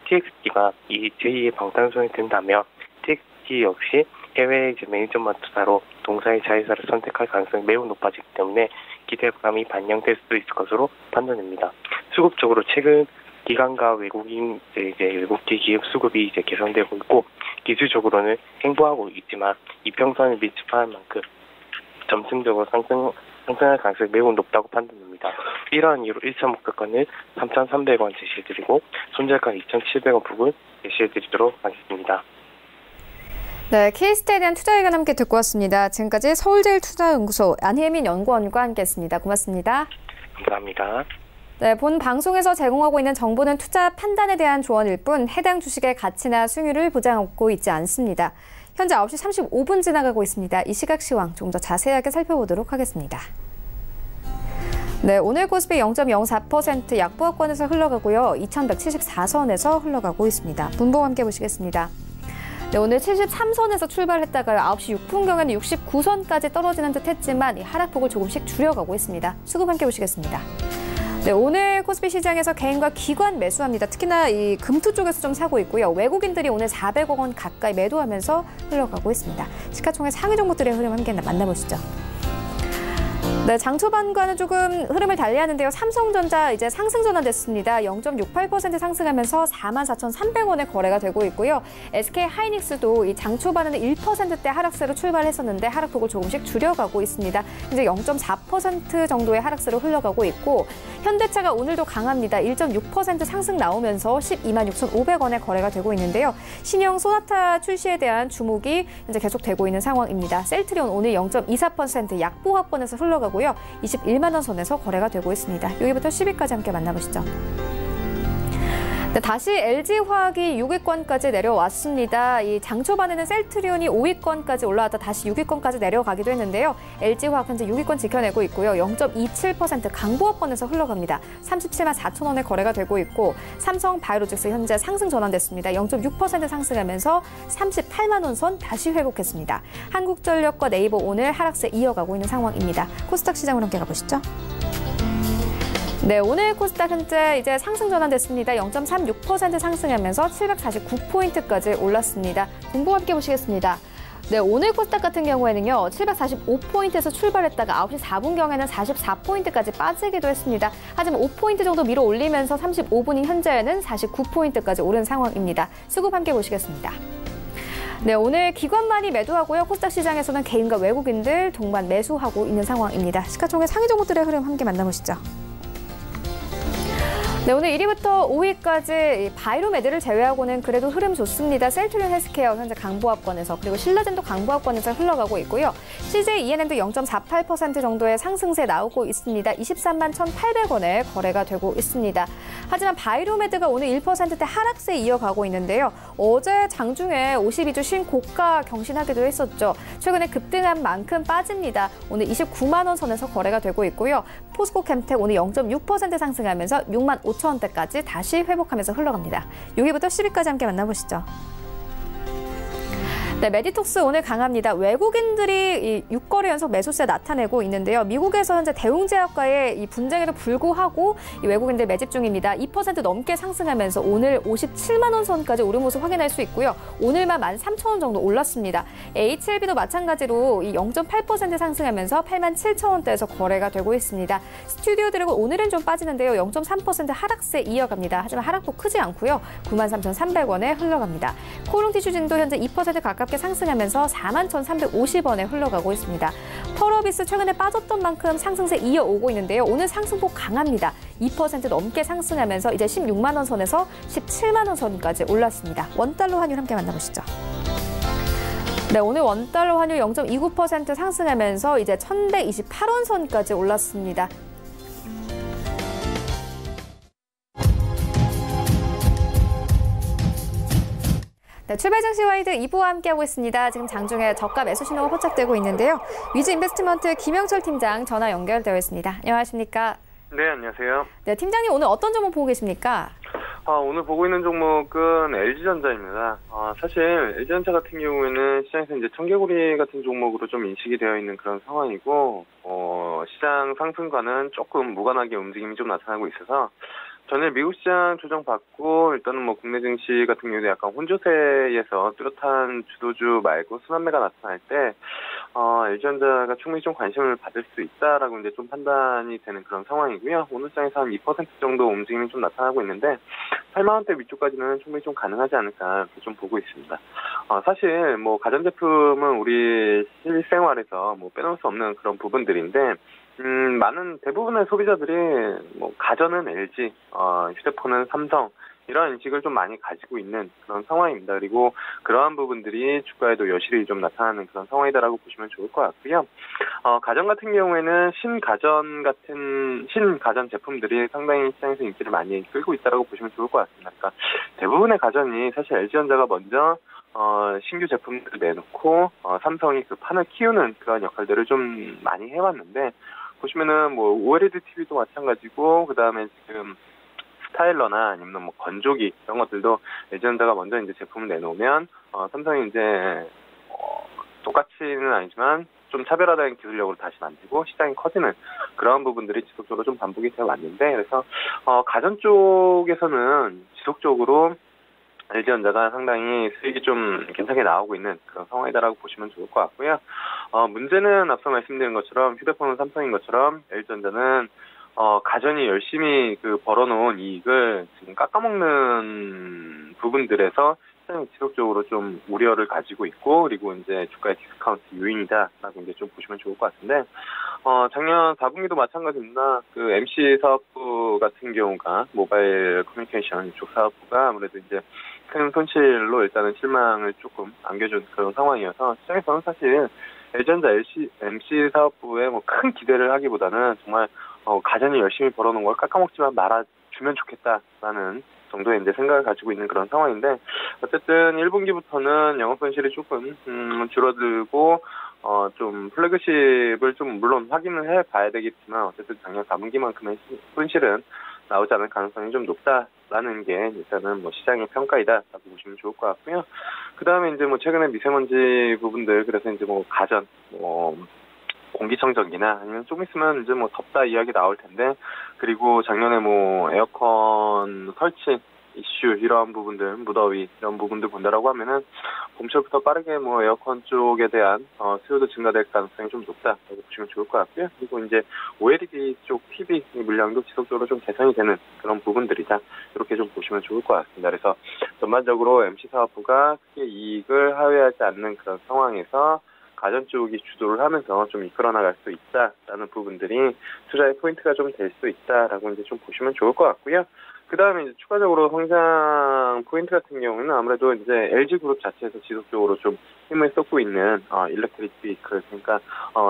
TXT가 이 제2의 방탄소년단이 된다면 TXT 역시 해외 이제 매니저먼트 투자로 동사의 자회사를 선택할 가능성이 매우 높아지기 때문에 기대감이 반영될 수도 있을 것으로 판단됩니다. 수급적으로 최근 기관과 외국인 외국계 기업 수급이 이제 개선되고 있고, 기술적으로는 행보하고 있지만 이평선을 밀집할 만큼 점층적으로 상승할 가능성이 매우 높다고 판단됩니다. 이러한 이유로 1차 목표가는 3,300원 제시해드리고 손절가는 2,700원 부분 제시해드리도록 하겠습니다. 네, 케이스트에 대한 투자 의견 함께 듣고 왔습니다. 지금까지 서울제일투자연구소 안혜민 연구원과 함께했습니다. 고맙습니다. 감사합니다. 네, 본 방송에서 제공하고 있는 정보는 투자 판단에 대한 조언일 뿐 해당 주식의 가치나 수익률을 보장하고 있지 않습니다. 현재 9시 35분 지나가고 있습니다. 이 시각 시황 좀 더 자세하게 살펴보도록 하겠습니다. 네, 오늘 코스피 0.04% 약보합권에서 흘러가고요. 2174선에서 흘러가고 있습니다. 분봉 함께 보시겠습니다. 네, 오늘 73선에서 출발했다가 9시 6분경에는 69선까지 떨어지는 듯 했지만 이 하락폭을 조금씩 줄여가고 있습니다. 수급 함께 보시겠습니다. 네, 오늘 코스피 시장에서 개인과 기관 매수합니다. 특히나 이 금투 쪽에서 좀 사고 있고요. 외국인들이 오늘 400억 원 가까이 매도하면서 흘러가고 있습니다. 시가총액 상위 종목들의 흐름 함께 만나보시죠. 네, 장 초반과는 조금 흐름을 달리하는데요. 삼성전자 이제 상승 전환됐습니다. 0.68% 상승하면서 44,300원에 거래가 되고 있고요. SK 하이닉스도 이 장 초반에는 1%대 하락세로 출발했었는데 하락폭을 조금씩 줄여가고 있습니다. 이제 0.4% 정도의 하락세로 흘러가고 있고, 현대차가 오늘도 강합니다. 1.6% 상승 나오면서 126,500원에 거래가 되고 있는데요. 신형 소나타 출시에 대한 주목이 이제 계속되고 있는 상황입니다. 셀트리온 오늘 0.24% 약보합권에서 흘러가고요. 21만 원 선에서 거래가 되고 있습니다. 여기부터 10위까지 함께 만나보시죠. 네, 다시 LG화학이 6위권까지 내려왔습니다. 이 장 초반에는 셀트리온이 5위권까지 올라왔다 다시 6위권까지 내려가기도 했는데요. LG화학 현재 6위권 지켜내고 있고요. 0.27% 강보합권에서 흘러갑니다. 37만 4천 원에 거래가 되고 있고, 삼성바이오로직스 현재 상승 전환됐습니다. 0.6% 상승하면서 38만 원 선 다시 회복했습니다. 한국전력과 네이버 오늘 하락세 이어가고 있는 상황입니다. 코스닥 시장으로 함께 가보시죠. 네, 오늘 코스닥 현재 이제 상승 전환됐습니다. 0.36% 상승하면서 749포인트까지 올랐습니다. 분봉 함께 보시겠습니다. 네, 오늘 코스닥 같은 경우에는요, 745포인트에서 출발했다가 9시 4분경에는 44포인트까지 빠지기도 했습니다. 하지만 5포인트 정도 밀어 올리면서 35분인 현재는 49포인트까지 오른 상황입니다. 수급 함께 보시겠습니다. 네, 오늘 기관만이 매도하고요. 코스닥 시장에서는 개인과 외국인들 동반 매수하고 있는 상황입니다. 시가총액 상위 종목들의 흐름 함께 만나보시죠. 네, 오늘 1위부터 5위까지 바이로메드를 제외하고는 그래도 흐름 좋습니다. 셀트리온 헬스케어 현재 강보합권에서, 그리고 신라젠도 강보합권에서 흘러가고 있고요. CJ ENM도 0.48% 정도의 상승세 나오고 있습니다. 23만 1,800원에 거래가 되고 있습니다. 하지만 바이로메드가 오늘 1%대 하락세 이어가고 있는데요. 어제 장중에 52주 신고가 경신하기도 했었죠. 최근에 급등한 만큼 빠집니다. 오늘 29만 원 선에서 거래가 되고 있고요. 포스코캠텍 오늘 0.6% 상승하면서 6만 5천 원대까지 다시 회복하면서 흘러갑니다. 6위부터 10위까지 함께 만나보시죠. 네, 메디톡스 오늘 강합니다. 외국인들이 6거래 연속 매수세 나타내고 있는데요. 미국에서 현재 대웅제약과의 이 분쟁에도 불구하고 이 외국인들 매집 중입니다. 2% 넘게 상승하면서 오늘 57만 원 선까지 오른 모습 확인할 수 있고요. 오늘만 13,000원 정도 올랐습니다. HLB도 마찬가지로 이 0.8% 상승하면서 87,000원대에서 거래가 되고 있습니다. 스튜디오 드래곤 오늘은 좀 빠지는데요. 0.3% 하락세 이어갑니다. 하지만 하락도 크지 않고요. 93,300원에 흘러갑니다. 코롱티슈진도 현재 2% 가깝게 상승하면서 41,350원에 흘러가고 있습니다. 펄어비스 최근에 빠졌던 만큼 상승세 이어오고 있는데요. 오늘 상승폭 강합니다. 2% 넘게 상승하면서 이제 16만 원 선에서 17만 원 선까지 올랐습니다. 원달러 환율 함께 만나보시죠. 네, 오늘 원달러 환율 0.29% 상승하면서 이제 1,128원 선까지 올랐습니다. 네, 출발 증시 와이드 2부와 함께하고 있습니다. 지금 장중에 저가 매수 신호가 포착되고 있는데요. 위즈 인베스트먼트 김영철 팀장 전화 연결되어 있습니다. 안녕하십니까? 네, 안녕하세요. 네, 팀장님 오늘 어떤 종목 보고 계십니까? 오늘 보고 있는 종목은 LG전자입니다. 사실 LG전자 같은 경우에는 시장에서 이제 청개구리 같은 종목으로 좀 인식이 되어 있는 그런 상황이고, 시장 상승과는 조금 무관하게 움직임이 좀 나타나고 있어서 전일 미국 시장 조정받고 일단은 뭐 국내 증시 같은 경우도 약간 혼조세에서 뚜렷한 주도주 말고 순환매가 나타날 때 LG전자가 충분히 좀 관심을 받을 수 있다라고 이제 좀 판단이 되는 그런 상황이고요. 오늘 장에서 한 2% 정도 움직임이 좀 나타나고 있는데 8만 원대 위쪽까지는 충분히 좀 가능하지 않을까 이렇게 좀 보고 있습니다. 사실 뭐 가전제품은 우리 실생활에서 뭐 빼놓을 수 없는 그런 부분들인데 많은 대부분의 소비자들이 뭐 가전은 LG, 휴대폰은 삼성 이런 인식을 좀 많이 가지고 있는 그런 상황입니다. 그리고 그러한 부분들이 주가에도 여실히 좀 나타나는 그런 상황이다라고 보시면 좋을 것 같고요. 가전 같은 경우에는 신가전 제품들이 상당히 시장에서 인기를 많이 끌고 있다라고 보시면 좋을 것 같습니다. 그러니까 대부분의 가전이 사실 LG전자가 먼저 신규 제품들을 내놓고 삼성이 그 판을 키우는 그런 역할들을 좀 많이 해왔는데 보시면은 뭐 OLED TV도 마찬가지고 그 다음에 지금 스타일러나 아니면 뭐 건조기 이런 것들도 LG전자가 먼저 이제 제품을 내놓으면 삼성이 이제 똑같이는 아니지만 좀 차별화된 기술력으로 다시 만들고 시장이 커지는 그런 부분들이 지속적으로 좀 반복이 되어 왔는데 그래서 가전 쪽에서는 지속적으로 LG전자가 상당히 수익이 좀 괜찮게 나오고 있는 그런 상황이다라고 보시면 좋을 것 같고요. 문제는 앞서 말씀드린 것처럼 휴대폰은 삼성인 것처럼 LG전자는 가전이 열심히 벌어놓은 이익을 지금 깎아먹는 부분들에서 시장이 지속적으로 좀 우려를 가지고 있고 그리고 이제 주가의 디스카운트 요인이다라고 이제 좀 보시면 좋을 것 같은데 작년 4분기도 마찬가지입니다. MC 사업부 같은 경우가 모바일 커뮤니케이션 이쪽 사업부가 아무래도 이제 큰 손실로 일단은 실망을 조금 안겨준 그런 상황이어서 시장에서는 사실 LG전자 MC 사업부에 뭐 큰 기대를 하기보다는 정말 가전이 열심히 벌어놓은 걸 깎아먹지만 말아주면 좋겠다라는 정도의 이제 생각을 가지고 있는 그런 상황인데 어쨌든 1분기부터는 영업 손실이 조금 줄어들고 좀 플래그십을 좀 물론 확인을 해봐야 되겠지만 어쨌든 작년 4분기만큼의 손실은 나오지 않을 가능성이 좀 높다라는 게 일단은 뭐 시장의 평가이다라고 보시면 좋을 것 같고요. 그 다음에 이제 뭐 최근에 미세먼지 부분들 그래서 이제 뭐 가전 공기청정기나 아니면 좀 있으면 이제 뭐 덥다 이야기 나올 텐데 그리고 작년에 뭐 에어컨 설치 이슈 이러한 부분들 무더위 이런 부분들 본다라고 하면은 봄철부터 빠르게 뭐 에어컨 쪽에 대한 수요도 증가될 가능성이 좀 높다라고 보시면 좋을 것 같고요. 그리고 이제 OLED 쪽 TV 물량도 지속적으로 좀 개선이 되는 그런 부분들이다 이렇게 좀 보시면 좋을 것 같습니다. 그래서 전반적으로 MC 사업부가 크게 이익을 하회하지 않는 그런 상황에서 가전 쪽이 주도를 하면서 좀 이끌어 나갈 수 있다라는 부분들이 투자의 포인트가 좀 될 수 있다라고 이제 좀 보시면 좋을 것 같고요. 그 다음에 이제 추가적으로 성장 포인트 같은 경우는 아무래도 이제 LG 그룹 자체에서 지속적으로 좀 힘을 쏟고 있는 일렉트릭 비클 그러니까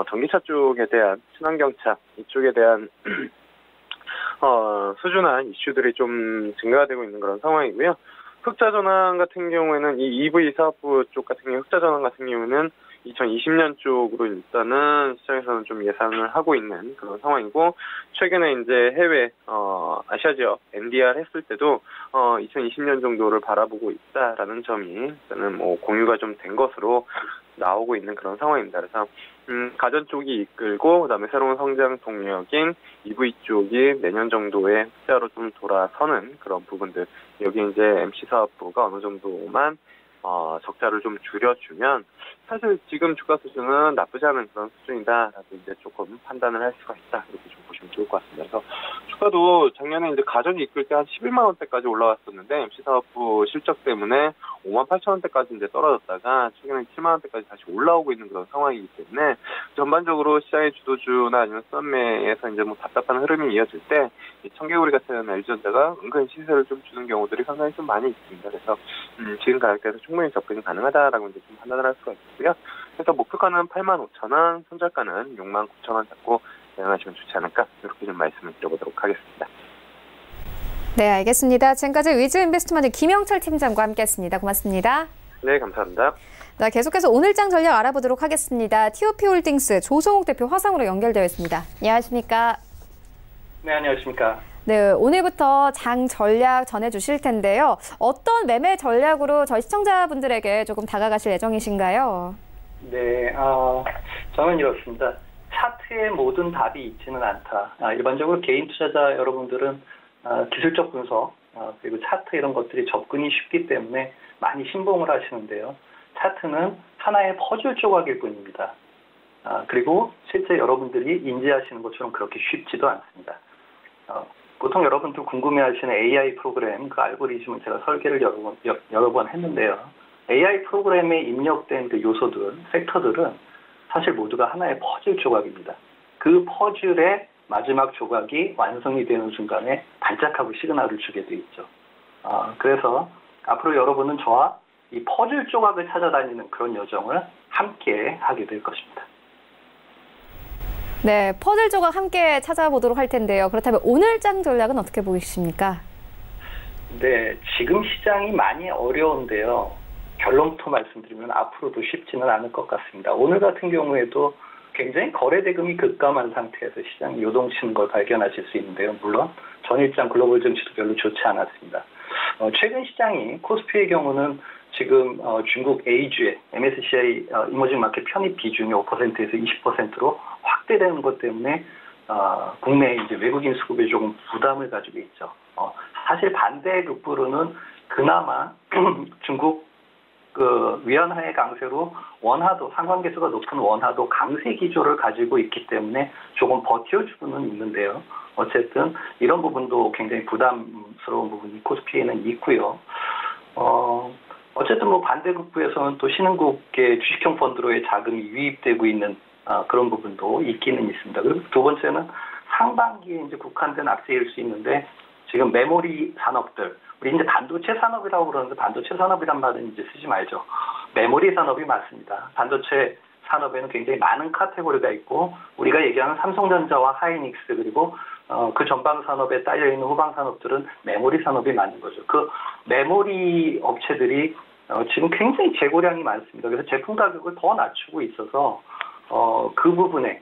전기차 쪽에 대한 친환경차 이쪽에 대한 수준한 이슈들이 좀 증가가 되고 있는 그런 상황이고요. 흑자 전환 같은 경우에는 이 EV 사업부 쪽 같은 경우 흑자 전환 같은 경우는 2020년 쪽으로 일단은 시장에서는 좀 예상을 하고 있는 그런 상황이고 최근에 이제 해외 아시아 지역 NDR 했을 때도 2020년 정도를 바라보고 있다라는 점이 저는 뭐 공유가 좀 된 것으로 나오고 있는 그런 상황입니다. 그래서 가전 쪽이 이끌고 그다음에 새로운 성장 동력인 EV 쪽이 내년 정도에 흑자로 좀 돌아서는 그런 부분들. 여기 이제 MC 사업부가 어느 정도만 적자를 좀 줄여주면 사실 지금 주가 수준은 나쁘지 않은 그런 수준이다라고 이제 조금 판단을 할 수가 있다 이렇게 좀 보시면 좋을 것 같습니다. 그래서 주가도 작년에 이제 가전이 이끌 때 한 11만 원대까지 올라왔었는데 MC 사업부 실적 때문에 5만 8천 원대까지 이제 떨어졌다가 최근에 7만 원대까지 다시 올라오고 있는 그런 상황이기 때문에 전반적으로 시장의 주도주나 아니면 썸매에서 이제 뭐 답답한 흐름이 이어질 때 이 청개구리 같은 LG전자가 은근 시세를 좀 주는 경우들이 상당히 좀 많이 있습니다. 그래서 지금 가격대에서 충분히 접근이 가능하다라고 이제 좀 판단을 할 수가 있고요. 그래서 목표가는 8만 5천 원, 손절가는 6만 9천 원 잡고 대응하시면 좋지 않을까 이렇게 좀 말씀을 드려보도록 하겠습니다. 네, 알겠습니다. 지금까지 위즈 인베스트먼트 김영철 팀장과 함께했습니다. 고맙습니다. 네, 감사합니다. 네, 계속해서 오늘장 전략 알아보도록 하겠습니다. TOP홀딩스 조성욱 대표 화상으로 연결되어 있습니다. 안녕하십니까? 네, 안녕하십니까? 네, 오늘부터 장 전략 전해주실 텐데요. 어떤 매매 전략으로 저희 시청자분들에게 조금 다가가실 예정이신가요? 네, 저는 이렇습니다. 차트에 모든 답이 있지는 않다. 일반적으로 개인 투자자 여러분들은 기술적 분석 그리고 차트 이런 것들이 접근이 쉽기 때문에 많이 신봉을 하시는데요. 차트는 하나의 퍼즐 조각일 뿐입니다. 그리고 실제 여러분들이 인지하시는 것처럼 그렇게 쉽지도 않습니다. 보통 여러분들 궁금해하시는 AI 프로그램 그 알고리즘은 제가 설계를 여러 번 했는데요. AI 프로그램에 입력된 그 요소들, 섹터들은 사실 모두가 하나의 퍼즐 조각입니다. 그 퍼즐의 마지막 조각이 완성이 되는 순간에 반짝하고 시그널을 주게 돼 있죠. 그래서 앞으로 여러분은 저와 이 퍼즐 조각을 찾아다니는 그런 여정을 함께 하게 될 것입니다. 네, 퍼즐 조각 함께 찾아보도록 할 텐데요. 그렇다면 오늘 장 전략은 어떻게 보이십니까? 네, 지금 시장이 많이 어려운데요. 결론부터 말씀드리면 앞으로도 쉽지는 않을 것 같습니다. 오늘 같은 경우에도 굉장히 거래 대금이 급감한 상태에서 시장이 요동치는 걸 발견하실 수 있는데요. 물론 전일장 글로벌 증시도 별로 좋지 않았습니다. 최근 시장이 코스피의 경우는 지금 중국 A주의 MSCI 이머징 마켓 편입 비중이 5%에서 20%로 확대되는 것 때문에 국내 이제 외국인 수급에 조금 부담을 가지고 있죠. 사실 반대 극부로는 그나마 중국 그 위안화의 강세로 원화도 상관계수가 높은 원화도 강세 기조를 가지고 있기 때문에 조금 버텨주고는 있는데요. 어쨌든 이런 부분도 굉장히 부담스러운 부분이 코스피에는 있고요. 어쨌든 뭐 반대급부에서는 또 신흥국의 주식형 펀드로의 자금이 유입되고 있는 그런 부분도 있기는 있습니다. 그리고 두 번째는 상반기에 이제 국한된 악재일 수 있는데 지금 메모리 산업들, 우리 이제 반도체 산업이라고 그러는데 반도체 산업이란 말은 이제 쓰지 말죠. 메모리 산업이 맞습니다. 반도체 산업에는 굉장히 많은 카테고리가 있고 우리가 얘기하는 삼성전자와 하이닉스 그리고 그 전방 산업에 딸려 있는 후방 산업들은 메모리 산업이 맞는 거죠. 그 메모리 업체들이 지금 굉장히 재고량이 많습니다. 그래서 제품 가격을 더 낮추고 있어서 그 부분에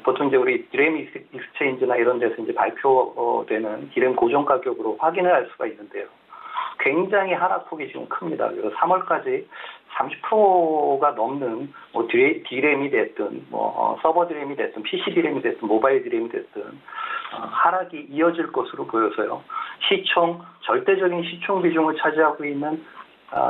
보통 이제 우리 디램 익스체인지나 이런 데서 이제 발표되는 디램 고정 가격으로 확인을 할 수가 있는데요. 굉장히 하락폭이 지금 큽니다. 그래서 3월까지 30%가 넘는 뭐 디램이 됐든 뭐 서버 디램이 됐든 PC 디램이 됐든 모바일 디램이 됐든 하락이 이어질 것으로 보여서요. 절대적인 시총 비중을 차지하고 있는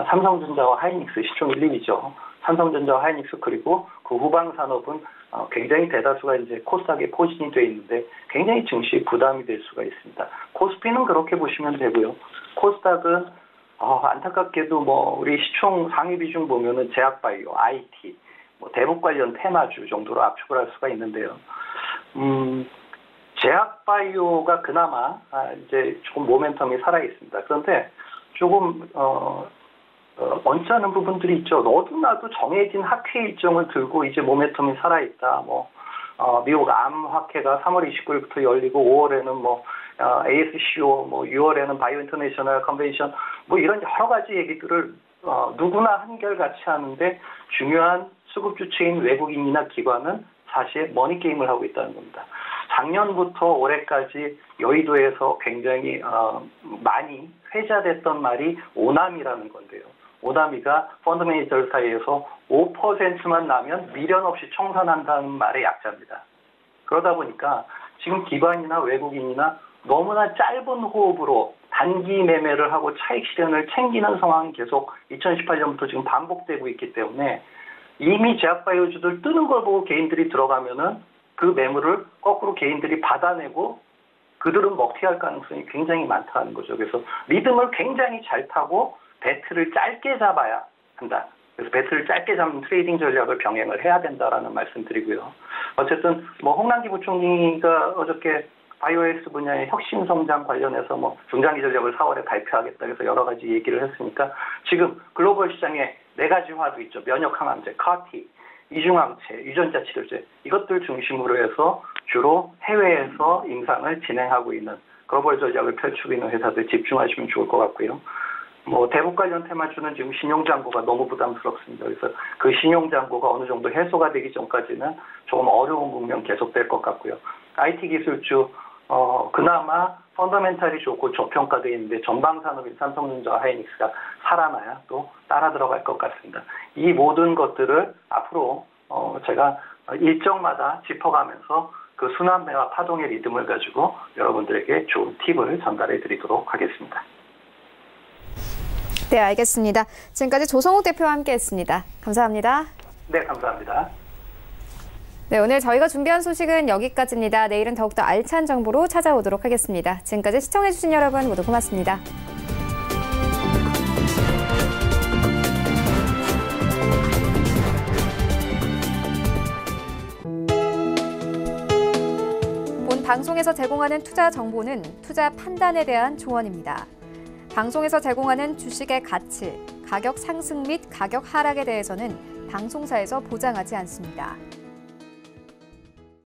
삼성전자와 하이닉스 시총 1, 2위죠. 삼성전자와 하이닉스 그리고 그 후방 산업은 굉장히 대다수가 이제 코스닥에 포진이 되어 있는데 굉장히 증시 부담이 될 수가 있습니다. 코스피는 그렇게 보시면 되고요. 코스닥은 안타깝게도 뭐 우리 시총 상위 비중 보면은 제약바이오, IT, 뭐 대북 관련 테마주 정도로 압축을 할 수가 있는데요. 제약바이오가 그나마 이제 조금 모멘텀이 살아 있습니다. 그런데 조금 언짢은 부분들이 있죠. 너도나도 정해진 학회 일정을 들고 이제 모멘텀이 살아있다. 미국 암 학회가 3월 29일부터 열리고 5월에는 ASCO, 6월에는 바이오 인터내셔널 컨벤션, 이런 여러 가지 얘기들을 누구나 한결같이 하는데 중요한 수급 주체인 외국인이나 기관은 사실 머니게임을 하고 있다는 겁니다. 작년부터 올해까지 여의도에서 굉장히 많이 회자됐던 말이 오나미라는 건데요. 오나미가 펀드 매니저 사이에서 5%만 나면 미련 없이 청산한다는 말의 약자입니다. 그러다 보니까 지금 기관이나 외국인이나 너무나 짧은 호흡으로 단기 매매를 하고 차익 실현을 챙기는 상황이 계속 2018년부터 지금 반복되고 있기 때문에 이미 제약바이오주들 뜨는 걸 보고 개인들이 들어가면은 그 매물을 거꾸로 개인들이 받아내고 그들은 먹튀할 가능성이 굉장히 많다는 거죠. 그래서 리듬을 굉장히 잘 타고 배트를 짧게 잡아야 한다. 그래서 배트를 짧게 잡는 트레이딩 전략을 병행을 해야 된다라는 말씀드리고요. 어쨌든 홍남기 부총리가 어저께 바이오헬스 분야의 혁신 성장 관련해서 중장기 전략을 4월에 발표하겠다 해서 여러 가지 얘기를 했으니까 지금 글로벌 시장에 4가지화도 있죠. 면역 항암제, CAR-T, 이중항체, 유전자 치료제 이것들 중심으로 해서 주로 해외에서 임상을 진행하고 있는 글로벌 전략을 펼치고 있는 회사들 집중하시면 좋을 것 같고요. 대북 관련 테마주는 지금 신용장고가 너무 부담스럽습니다. 그래서 그 신용장고가 어느 정도 해소가 되기 전까지는 조금 어려운 국면 계속될 것 같고요. IT 기술주 그나마 펀더멘탈이 좋고 저평가되어 있는데 전방산업인 삼성전자와 하이닉스가 살아나야 또 따라 들어갈 것 같습니다. 이 모든 것들을 앞으로 제가 일정마다 짚어가면서 그 순환매와 파동의 리듬을 가지고 여러분들에게 좋은 팁을 전달해 드리도록 하겠습니다. 네, 알겠습니다. 지금까지 조성욱 대표와 함께했습니다. 감사합니다. 네, 감사합니다. 네, 오늘 저희가 준비한 소식은 여기까지입니다. 내일은 더욱더 알찬 정보로 찾아오도록 하겠습니다. 지금까지 시청해주신 여러분 모두 고맙습니다. 본 방송에서 제공하는 투자 정보는 투자 판단에 대한 조언입니다. 방송에서 제공하는 주식의 가치, 가격 상승 및 가격 하락에 대해서는 방송사에서 보장하지 않습니다.